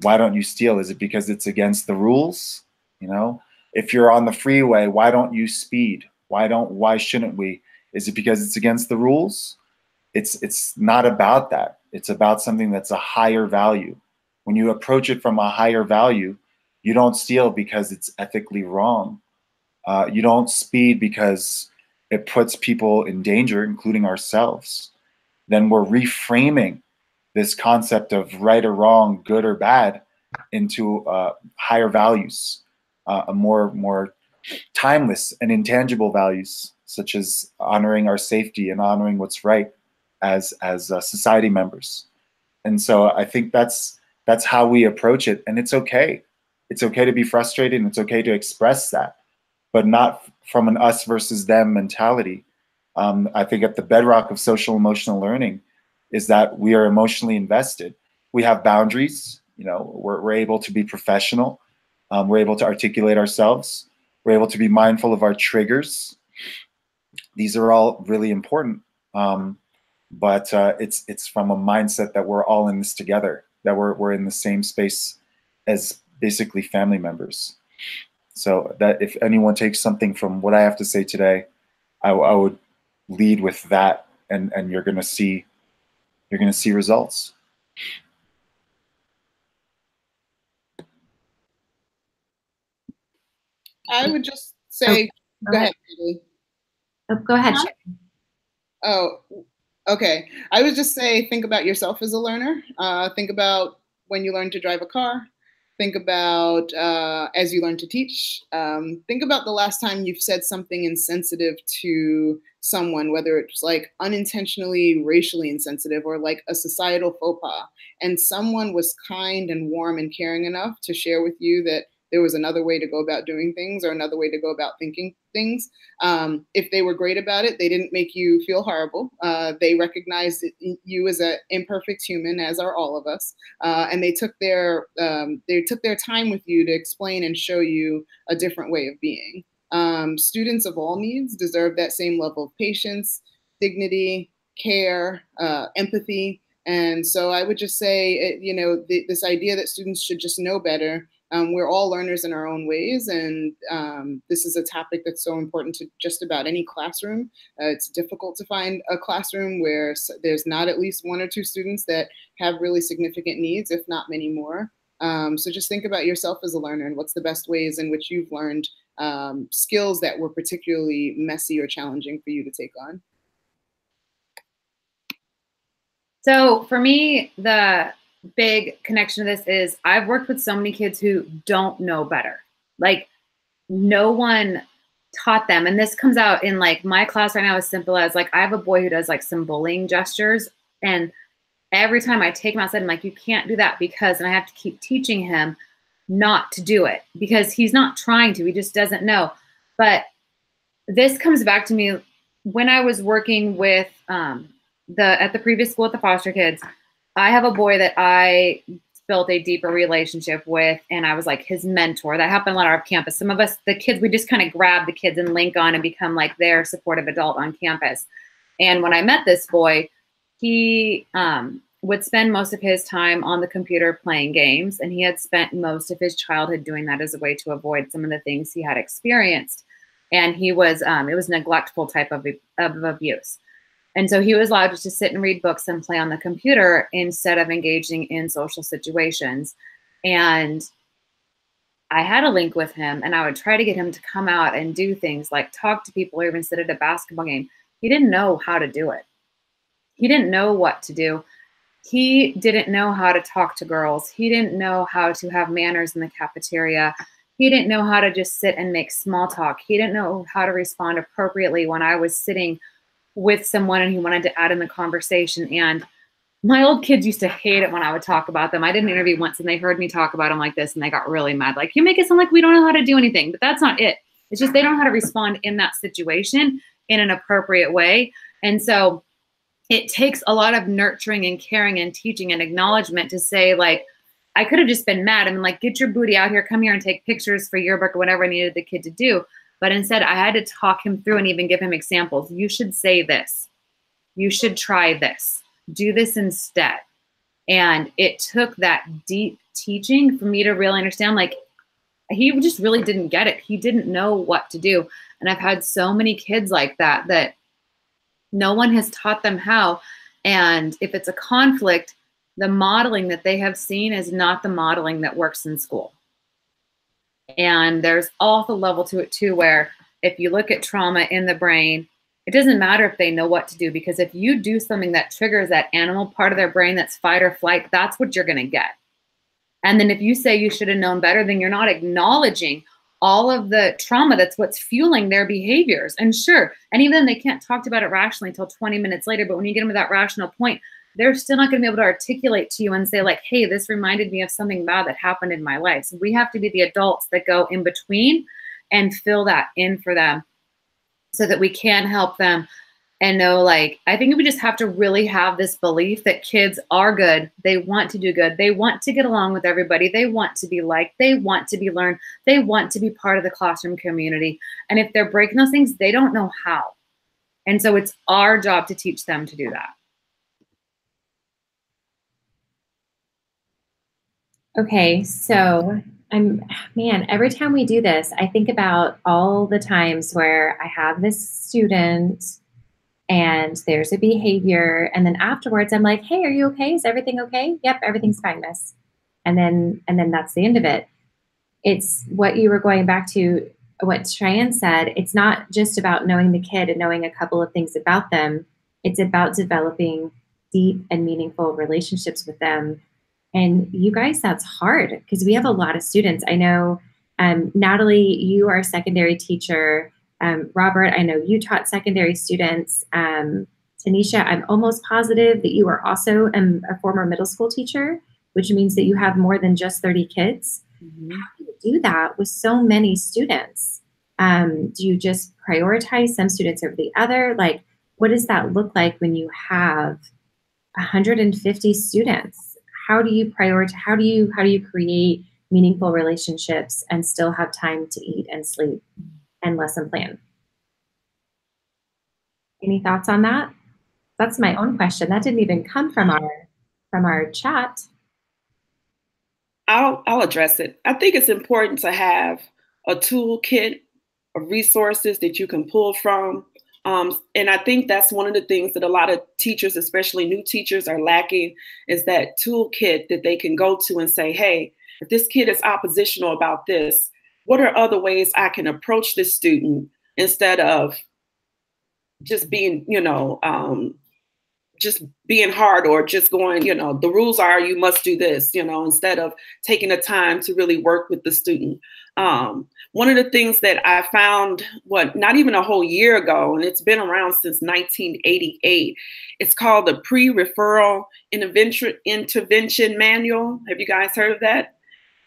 Why don't you steal? Is it because it's against the rules? You know, if you're on the freeway, why don't you speed? Why shouldn't we? Is it because it's against the rules? It's not about that. It's about something that's a higher value. When you approach it from a higher value, you don't steal because it's ethically wrong. You don't speed because it puts people in danger, including ourselves. Then we're reframing this concept of right or wrong, good or bad, into higher values, a more timeless and intangible values, such as honoring our safety and honoring what's right as society members. And so I think that's how we approach it, and it's okay. It's okay to be frustrated, and it's okay to express that, but not from an us versus them mentality. I think at the bedrock of social emotional learning is that we are emotionally invested. We have boundaries. You know, we're able to be professional. We're able to articulate ourselves. We're able to be mindful of our triggers. These are all really important. But it's from a mindset that we're all in this together, that we're in the same space as basically family members. So that if anyone takes something from what I have to say today, I would lead with that, and you're gonna see results. I would just say, go ahead. Go ahead. Oh, okay. I would just say, think about yourself as a learner. Think about when you learn to drive a car. Think about as you learn to teach. Think about the last time you've said something insensitive to someone, whether it was like unintentionally racially insensitive or like a societal faux pas, and someone was kind and warm and caring enough to share with you that there was another way to go about doing things or another way to go about thinking things. If they were great about it, they didn't make you feel horrible. They recognized you as an imperfect human, as are all of us, and they took their time with you to explain and show you a different way of being. Students of all needs deserve that same level of patience, dignity, care, empathy. And so I would just say, this idea that students should just know better. We're all learners in our own ways, and this is a topic that's so important to just about any classroom. It's difficult to find a classroom where there's not at least one or two students that have really significant needs, if not many more. So just think about yourself as a learner and what's the best ways in which you've learned skills that were particularly messy or challenging for you to take on. So for me, the big connection to this is I've worked with so many kids who don't know better. Like no one taught them. And this comes out in like my class right now, as simple as like, I have a boy who does like some bullying gestures. And every time I take him outside, I'm like, you can't do that because, and I have to keep teaching him not to do it because he's not trying to, he just doesn't know. But this comes back to me when I was working with at the previous school with the foster kids. I have a boy that I built a deeper relationship with, and I was like his mentor. That happened a lot on our campus. Some of us, the kids, we just kind of grab the kids and link on and become like their supportive adult on campus. And when I met this boy, he would spend most of his time on the computer playing games, and he had spent most of his childhood doing that as a way to avoid some of the things he had experienced. And he was, it was neglectful type of abuse. And so he was allowed just to sit and read books and play on the computer instead of engaging in social situations. And I had a link with him, and I would try to get him to come out and do things like talk to people or even sit at a basketball game. He didn't know how to do it. He didn't know what to do. He didn't know how to talk to girls. He didn't know how to have manners in the cafeteria. He didn't know how to just sit and make small talk. He didn't know how to respond appropriately when I was sitting with someone and he wanted to add in the conversation. And my old kids used to hate it when I would talk about them. I did an interview once and they heard me talk about them like this and they got really mad. Like, you make it sound like we don't know how to do anything, but that's not it. It's just they don't know how to respond in that situation in an appropriate way. And so it takes a lot of nurturing and caring and teaching and acknowledgement to say, like, I could have just been mad and like, get your booty out here, come here and take pictures for yearbook or whatever I needed the kid to do. But instead, I had to talk him through and even give him examples. You should say this. You should try this. Do this instead. And it took that deep teaching for me to really understand, like, he just really didn't get it. He didn't know what to do. And I've had so many kids like that, that no one has taught them how. And if it's a conflict, the modeling that they have seen is not the modeling that works in school. And there's also level to it too, where if you look at trauma in the brain, it doesn't matter if they know what to do, because if you do something that triggers that animal part of their brain that's fight or flight, that's what you're going to get. And then if you say you should have known better, then you're not acknowledging all of the trauma that's what's fueling their behaviors. And sure, and even then they can't talk about it rationally until 20 minutes later, but when you get them to that rational point, they're still not going to be able to articulate to you and say, like, hey, this reminded me of something bad that happened in my life. So we have to be the adults that go in between and fill that in for them so that we can help them and know, like, I think we just have to really have this belief that kids are good. They want to do good. They want to get along with everybody. They want to be liked. They want to be learned. They want to be part of the classroom community. And if they're breaking those things, they don't know how. And so it's our job to teach them to do that. Okay, so every time we do this, I think about all the times where I have this student and there's a behavior, and then afterwards I'm like, hey, are you okay? Is everything okay? Yep, everything's fine, miss. And then that's the end of it. It's what you were going back to, what Cheyenne said. It's not just about knowing the kid and knowing a couple of things about them. It's about developing deep and meaningful relationships with them. And you guys, that's hard because we have a lot of students. I know, Natalie, you are a secondary teacher. Robert, I know you taught secondary students. Tanisha, I'm almost positive that you are also a former middle school teacher, which means that you have more than just 30 kids. Mm-hmm. How do you do that with so many students? Do you just prioritize some students over the other? Like, what does that look like when you have 150 students? How do you prioritize? How do you create meaningful relationships and still have time to eat and sleep and lesson plan? Any thoughts on that? That's my own question. That didn't even come from our chat. I'll address it. I think it's important to have a toolkit of resources that you can pull from. And I think that's one of the things that a lot of teachers, especially new teachers, are lacking, is that toolkit that they can go to and say, hey, if this kid is oppositional about this, what are other ways I can approach this student instead of just being, just being hard or just going, the rules are you must do this, instead of taking the time to really work with the student. One of the things that I found, not even a whole year ago, and it's been around since 1988, it's called the Pre-Referral Intervention Manual. Have you guys heard of that?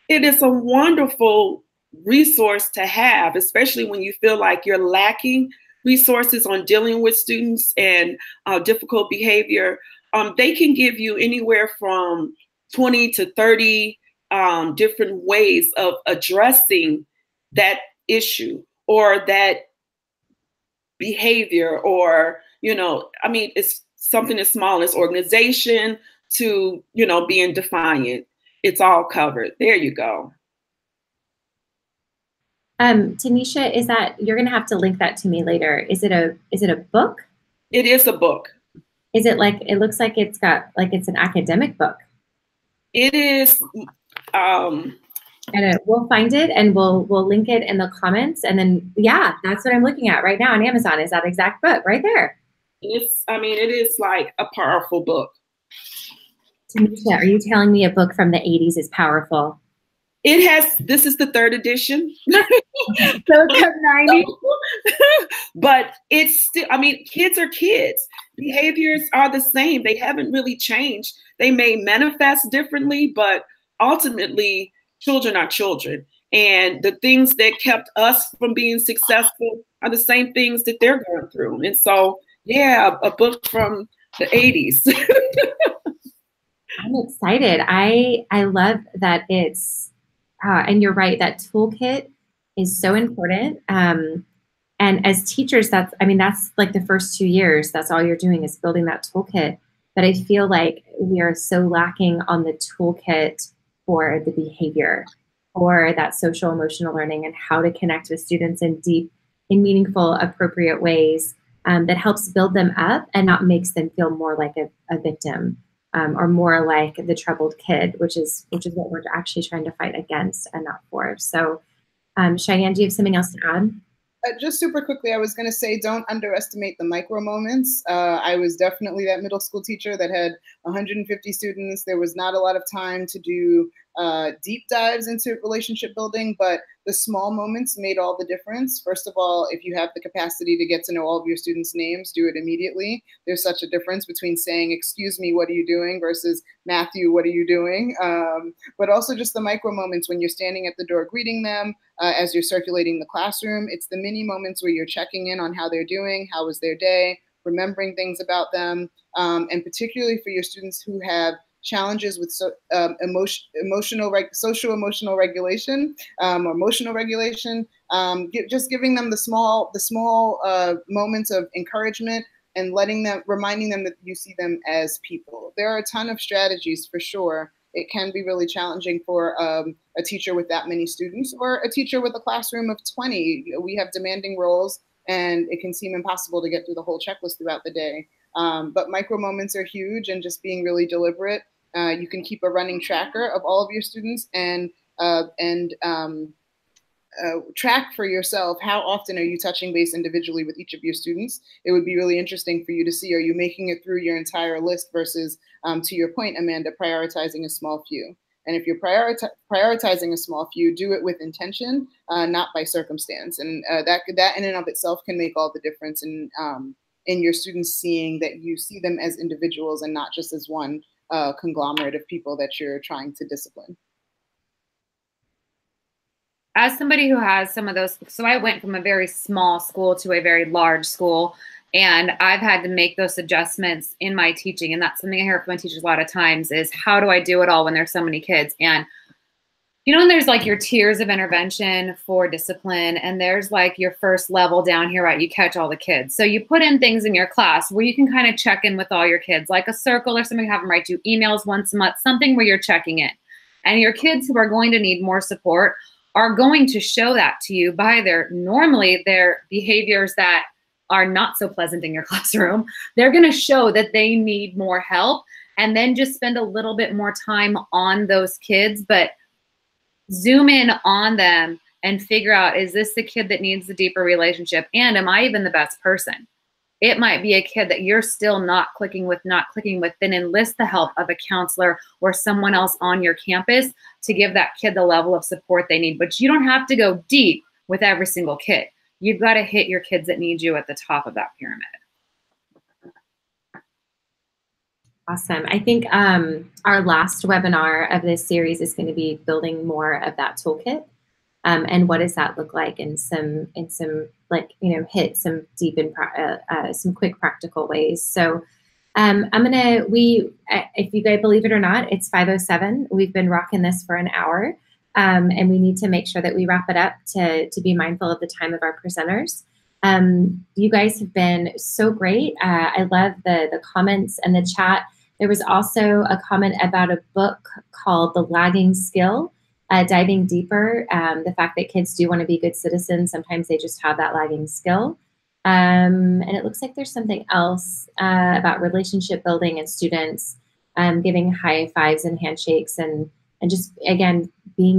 It is a wonderful resource to have, especially when you feel like you're lacking resources on dealing with students and difficult behavior. They can give you anywhere from 20 to 30 different ways of addressing that issue or that behavior, or, it's something as small as organization to, being defiant. It's all covered. There you go. Tanisha, is that, you're going to have to link that to me later. Is it a book? It is a book. Is it like, it looks like it's got, like it's an academic book. It is. And we'll find it and we'll link it in the comments. And then, yeah, that's what I'm looking at right now on Amazon, is that exact book right there. It is like a powerful book. Tanisha, are you telling me a book from the 80s is powerful? This is the 3rd edition. So it's 90. But it's still, kids are kids. Behaviors are the same. They haven't really changed. They may manifest differently, but ultimately, children are children. And the things that kept us from being successful are the same things that they're going through. And so, yeah, a book from the 80s. I'm excited. I love that it's, and you're right, that toolkit is so important. And as teachers, that's like the first 2 years, that's all you're doing is building that toolkit. But I feel like we are so lacking on the toolkit for the behavior, for that social emotional learning and how to connect with students in deep, in meaningful, appropriate ways that helps build them up and not makes them feel more like a victim or more like the troubled kid, which is what we're actually trying to fight against and not for. So Cheyenne, do you have something else to add? Just super quickly, I was going to say, don't underestimate the micro moments. I was definitely that middle school teacher that had 150 students. There was not a lot of time to do deep dives into relationship building, but the small moments made all the difference. First of all, if you have the capacity to get to know all of your students' names, do it immediately. There's such a difference between saying, "Excuse me, what are you doing?" versus "Matthew, what are you doing?" But also just the micro moments when you're standing at the door greeting them, as you're circulating the classroom. It's the mini moments where you're checking in on how they're doing, how was their day, remembering things about them, and particularly for your students who have challenges with social emotional regulation or emotional regulation, just giving them the small moments of encouragement and reminding them that you see them as people. There are a ton of strategies for sure. It can be really challenging for a teacher with that many students or a teacher with a classroom of 20. We have demanding roles and it can seem impossible to get through the whole checklist throughout the day. But micro moments are huge, and just being really deliberate. You can keep a running tracker of all of your students and track for yourself how often are you touching base individually with each of your students. It would be really interesting for you to see, are you making it through your entire list versus, to your point, Amanda, prioritizing a small few. And if you're prioritizing a small few, do it with intention, not by circumstance. And that in and of itself can make all the difference in your students seeing that you see them as individuals and not just as one conglomerate of people that you're trying to discipline. As somebody who has some of those, so I went from a very small school to a very large school, and I've had to make those adjustments in my teaching. And that's something I hear from my teachers a lot of times is, how do I do it all when there's so many kids? And you know, and there's like your tiers of intervention for discipline, and there's like your first level down here, right? You catch all the kids. So you put in things in your class where you can kind of check in with all your kids, like a circle or something, have them write you emails once a month, something where you're checking in. And your kids who are going to need more support are going to show that to you by normally their behaviors that are not so pleasant in your classroom. They're going to show that they need more help, and then just spend a little bit more time on those kids, but zoom in on them and figure out, is this the kid that needs the deeper relationship? And am I even the best person? It might be a kid that you're still not clicking with, then enlist the help of a counselor or someone else on your campus to give that kid the level of support they need. But you don't have to go deep with every single kid. You've got to hit your kids that need you at the top of that pyramid. Awesome. I think our last webinar of this series is going to be building more of that toolkit. And what does that look like in some like, you know, hit some deep and some quick practical ways. So if you guys believe it or not, it's 5:07. We've been rocking this for an hour, and we need to make sure that we wrap it up to be mindful of the time of our presenters. You guys have been so great. I love the comments and the chat. There was also a comment about a book called The Lagging Skill. Diving deeper, the fact that kids do want to be good citizens, sometimes they just have that lagging skill. And it looks like there's something else about relationship building and students giving high fives and handshakes and just, again,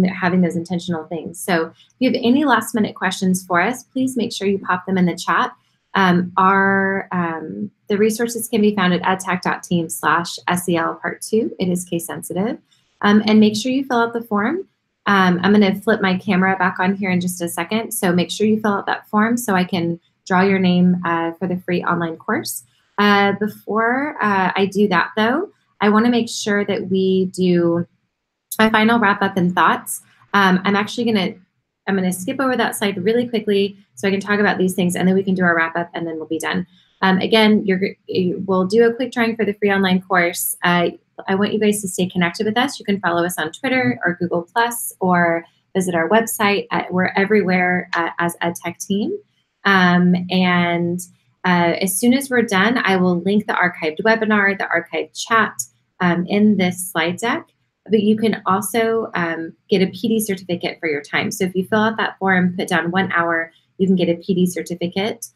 having those intentional things. So if you have any last minute questions for us, please make sure you pop them in the chat. The resources can be found at edtech.team/SEL Part 2. It is case sensitive. And make sure you fill out the form. I'm going to flip my camera back on here in just a second. So make sure you fill out that form so I can draw your name for the free online course. Before I do that, though, I want to make sure that we do a final wrap up and thoughts. I'm going to skip over that slide really quickly so I can talk about these things, and then we can do our wrap up, and then we'll be done. Again, we'll do a quick drawing for the free online course. I want you guys to stay connected with us. You can follow us on Twitter or Google+, or visit our website. We're everywhere as EdTechTeam. And as soon as we're done, I will link the archived webinar, the archived chat in this slide deck. But you can also get a PD certificate for your time. So if you fill out that form, put down 1 hour, you can get a PD certificate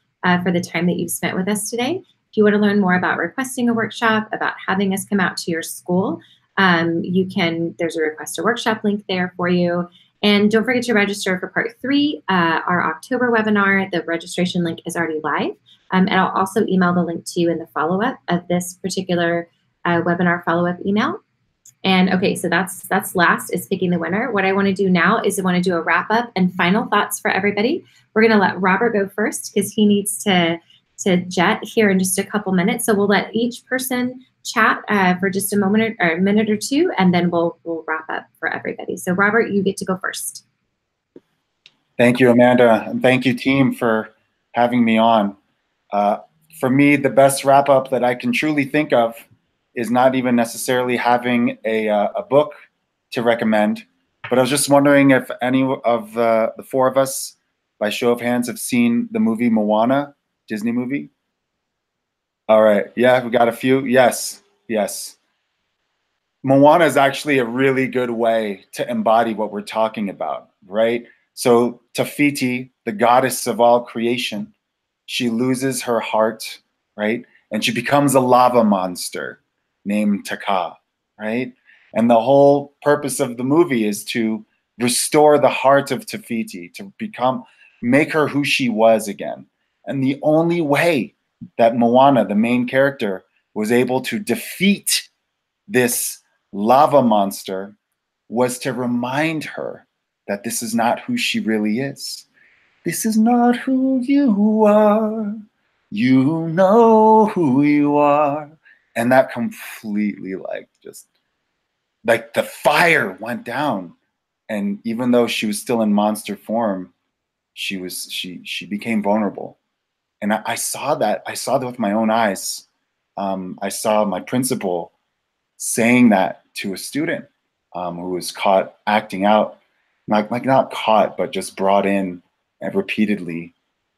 for the time that you've spent with us today. If you want to learn more about requesting a workshop, about having us come out to your school, there's a request a workshop link there for you. And don't forget to register for part 3, our October webinar. The registration link is already live. And I'll also email the link to you in the follow-up of this particular webinar follow-up email. And okay, so that's last, is picking the winner. What I want to do now is I want to do a wrap up and final thoughts for everybody. We're going to let Robert go first because he needs to jet here in just a couple minutes. So we'll let each person chat for just a minute or two, and then we'll wrap up for everybody. So Robert, you get to go first. Thank you, Amanda, and thank you, team, for having me on. For me, the best wrap up that I can truly think of is not even necessarily having a book to recommend, but I was just wondering if any of the 4 of us, by show of hands, have seen the movie Moana, Disney movie. All right, yeah, we got a few. Yes. Moana is actually a really good way to embody what we're talking about, right? So Tafiti, the goddess of all creation, she loses her heart, right? And she becomes a lava monster named Taka, right? And the whole purpose of the movie is to restore the heart of Tafiti, to make her who she was again. And the only way that Moana, the main character, was able to defeat this lava monster was to remind her that this is not who she really is. This is not who you are. You know who you are. And that completely just the fire went down. And even though she was still in monster form, she became vulnerable. And I saw that. I saw that with my own eyes. I saw my principal saying that to a student who was caught acting out, not caught, but just brought in repeatedly.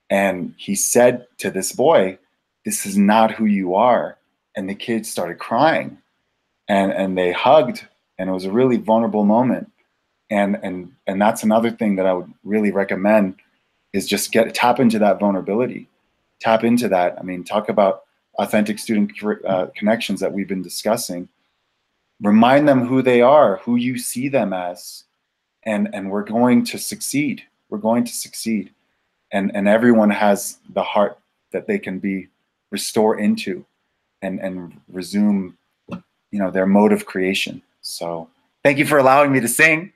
And he said to this boy, "This is not who you are." And the kids started crying, and they hugged, and it was a really vulnerable moment. And that's another thing that I would really recommend is just tap into that vulnerability, tap into that. I mean, talk about authentic student connections that we've been discussing. Remind them who they are, who you see them as, and we're going to succeed. We're going to succeed, and everyone has the heart that they can restore into, and resume, their mode of creation. So thank you for allowing me to sing.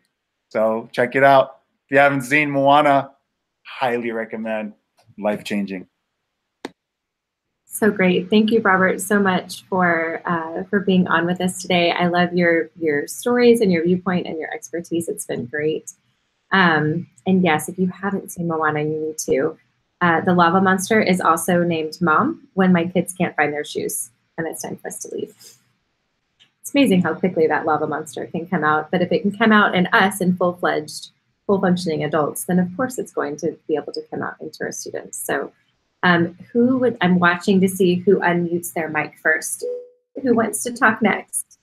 So check it out. If you haven't seen Moana, highly recommend. Life-changing. So great. Thank you, Robert, so much for being on with us today. I love your stories and your viewpoint and your expertise. It's been great. And yes, if you haven't seen Moana, you need to. The lava monster is also named Mom when my kids can't find their shoes and it's time for us to leave. It's amazing how quickly that lava monster can come out. But if it can come out in us, in full-fledged, full-functioning adults, then of course it's going to be able to come out into our students. So I'm watching to see who unmutes their mic first. Who wants to talk next?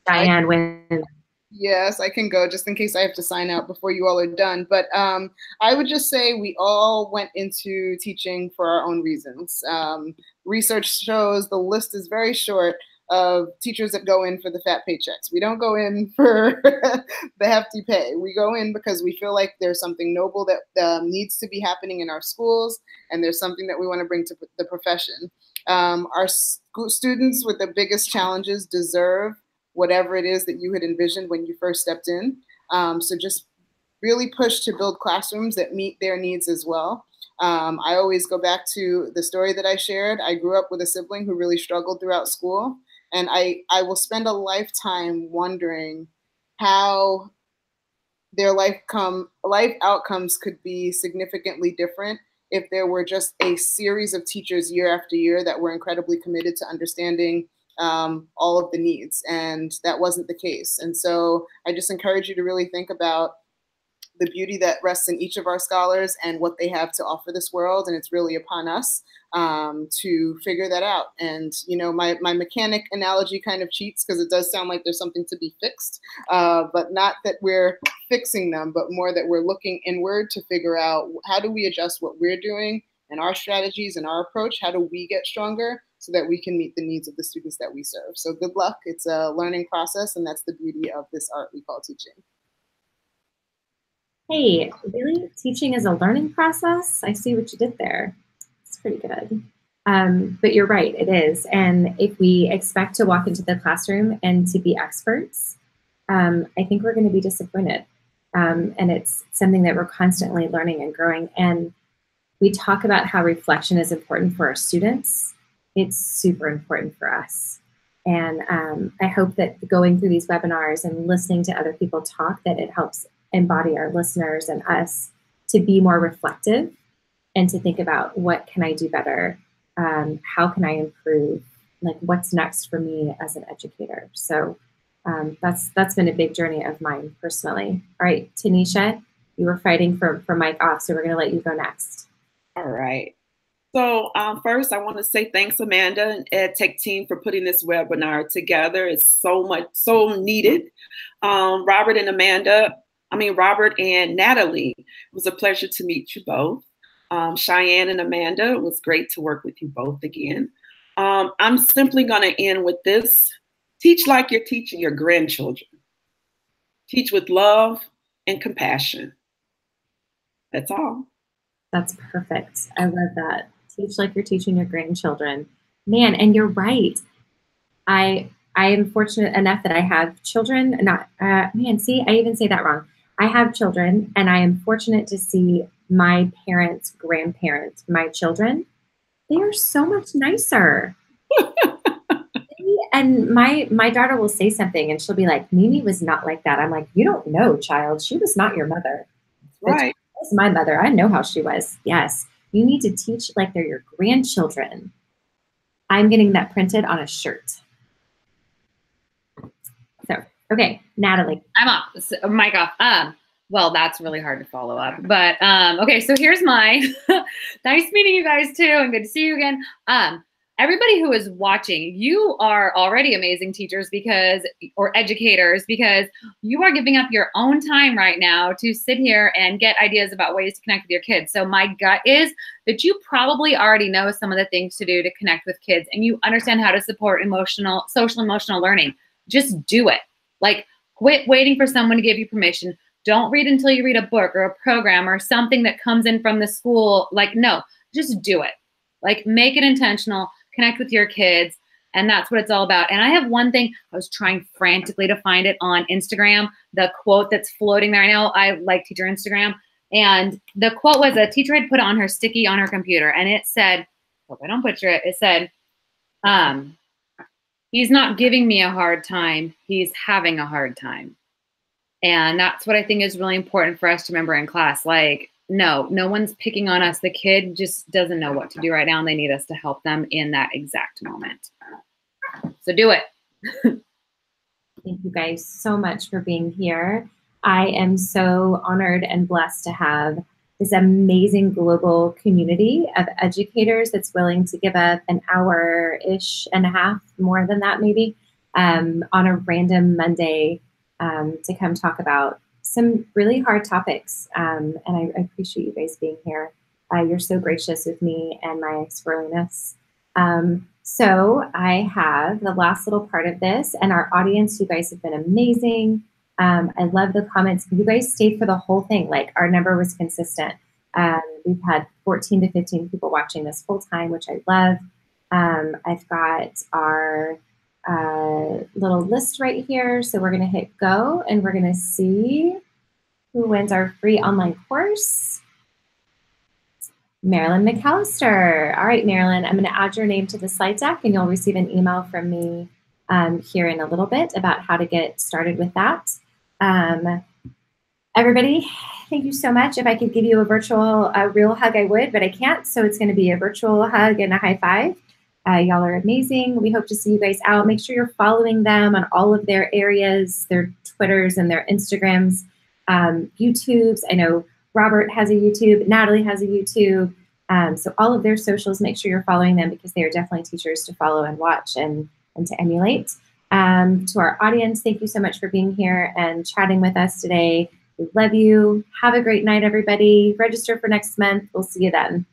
Cheyenne, when? Yes, I can go just in case I have to sign out before you all are done. But I would just say we all went into teaching for our own reasons. Research shows the list is very short of teachers that go in for the fat paychecks. We don't go in for the hefty pay. We go in because we feel like there's something noble that needs to be happening in our schools, and there's something that we want to bring to the profession. Our students with the biggest challenges deserve whatever it is that you had envisioned when you first stepped in. So just really push to build classrooms that meet their needs as well. I always go back to the story that I shared. I grew up with a sibling who really struggled throughout school. And I will spend a lifetime wondering how their life outcomes could be significantly different if there were just a series of teachers year after year that were incredibly committed to understanding all of the needs. And that wasn't the case. And so I just encourage you to really think about the beauty that rests in each of our scholars and what they have to offer this world. And it's really upon us to figure that out. And, you know, my mechanic analogy kind of cheats because it does sound like there's something to be fixed, but not that we're fixing them, but more that we're looking inward to figure out how do we adjust what we're doing and our strategies and our approach. How do we get stronger so that we can meet the needs of the students that we serve? So good luck. It's a learning process, and that's the beauty of this art we call teaching. Hey, really? Teaching is a learning process? I see what you did there. It's pretty good. But you're right, it is. And if we expect to walk into the classroom and to be experts, I think we're going to be disappointed. And it's something that we're constantly learning and growing. And we talk about how reflection is important for our students. It's super important for us. And I hope that going through these webinars and listening to other people talk, that it helps embody our listeners and us to be more reflective and to think about what can I do better? How can I improve? Like what's next for me as an educator? So that's been a big journey of mine personally. All right, Tanisha, you were fighting for mic off, so we're gonna let you go next. All right. So first, I want to say thanks, Amanda and EdTechTeam, for putting this webinar together. It's so needed. Robert and Natalie, it was a pleasure to meet you both. Cheyenne and Amanda, it was great to work with you both again. I'm simply going to end with this. Teach like you're teaching your grandchildren. Teach with love and compassion. That's all. That's perfect. I love that. Teach like you're teaching your grandchildren. Man, and you're right. I am fortunate enough that I have children. I even say that wrong. I have children, and I am fortunate to see my parents, grandparents, my children. They are so much nicer. And my daughter will say something, and she'll be like, "Mimi was not like that." I'm like, "You don't know, child. She was not your mother." Right. That's my mother. I know how she was. Yes. You need to teach like they're your grandchildren. I'm getting that printed on a shirt. So, okay, Natalie. I'm off. Mic off. Well, that's really hard to follow up. But okay, so here's mine. Nice meeting you guys too, and good to see you again. Everybody who is watching, you are already amazing teachers or educators, because you are giving up your own time right now to sit here and get ideas about ways to connect with your kids. So my gut is that you probably already know some of the things to do to connect with kids, and you understand how to support social emotional learning. Just do it. Like, quit waiting for someone to give you permission. Don't read until you read a book or a program or something that comes in from the school. Like, no, just do it. Like, make it intentional. Connect with your kids, and that's what it's all about. And I have one thing, I was trying frantically to find it on Instagram, the quote that's floating there. I know I like teacher Instagram, and the quote was a teacher had put on her sticky on her computer, and it said, hope I don't butcher it, it said, he's not giving me a hard time, he's having a hard time. And that's what I think is really important for us to remember in class. Like, no one's picking on us. The kid just doesn't know what to do right now, and they need us to help them in that exact moment. So do it. Thank you guys so much for being here. I am so honored and blessed to have this amazing global community of educators that's willing to give up an hour-ish and a half, more than that maybe, on a random Monday to come talk about some really hard topics, and I appreciate you guys being here. You're so gracious with me and my squirreliness. So I have the last little part of this, and our audience, you guys have been amazing. I love the comments. You guys stayed for the whole thing. Like, our number was consistent. We've had 14 to 15 people watching this full time, which I love. I've got our little list right here. So we're going to hit go, and we're going to see who wins our free online course. Marilyn McAllister. All right, Marilyn, I'm going to add your name to the slide deck, and you'll receive an email from me here in a little bit about how to get started with that. Everybody, thank you so much. If I could give you a real hug, I would, but I can't. So it's going to be a virtual hug and a high five. Y'all are amazing. We hope to see you guys out. Make sure you're following them on all of their areas, their Twitters and their Instagrams. YouTubes. I know Robert has a YouTube, Natalie has a YouTube. So all of their socials, make sure you're following them because they are definitely teachers to follow and watch and to emulate. To our audience, thank you so much for being here and chatting with us today. We love you. Have a great night, everybody. Register for next month. We'll see you then.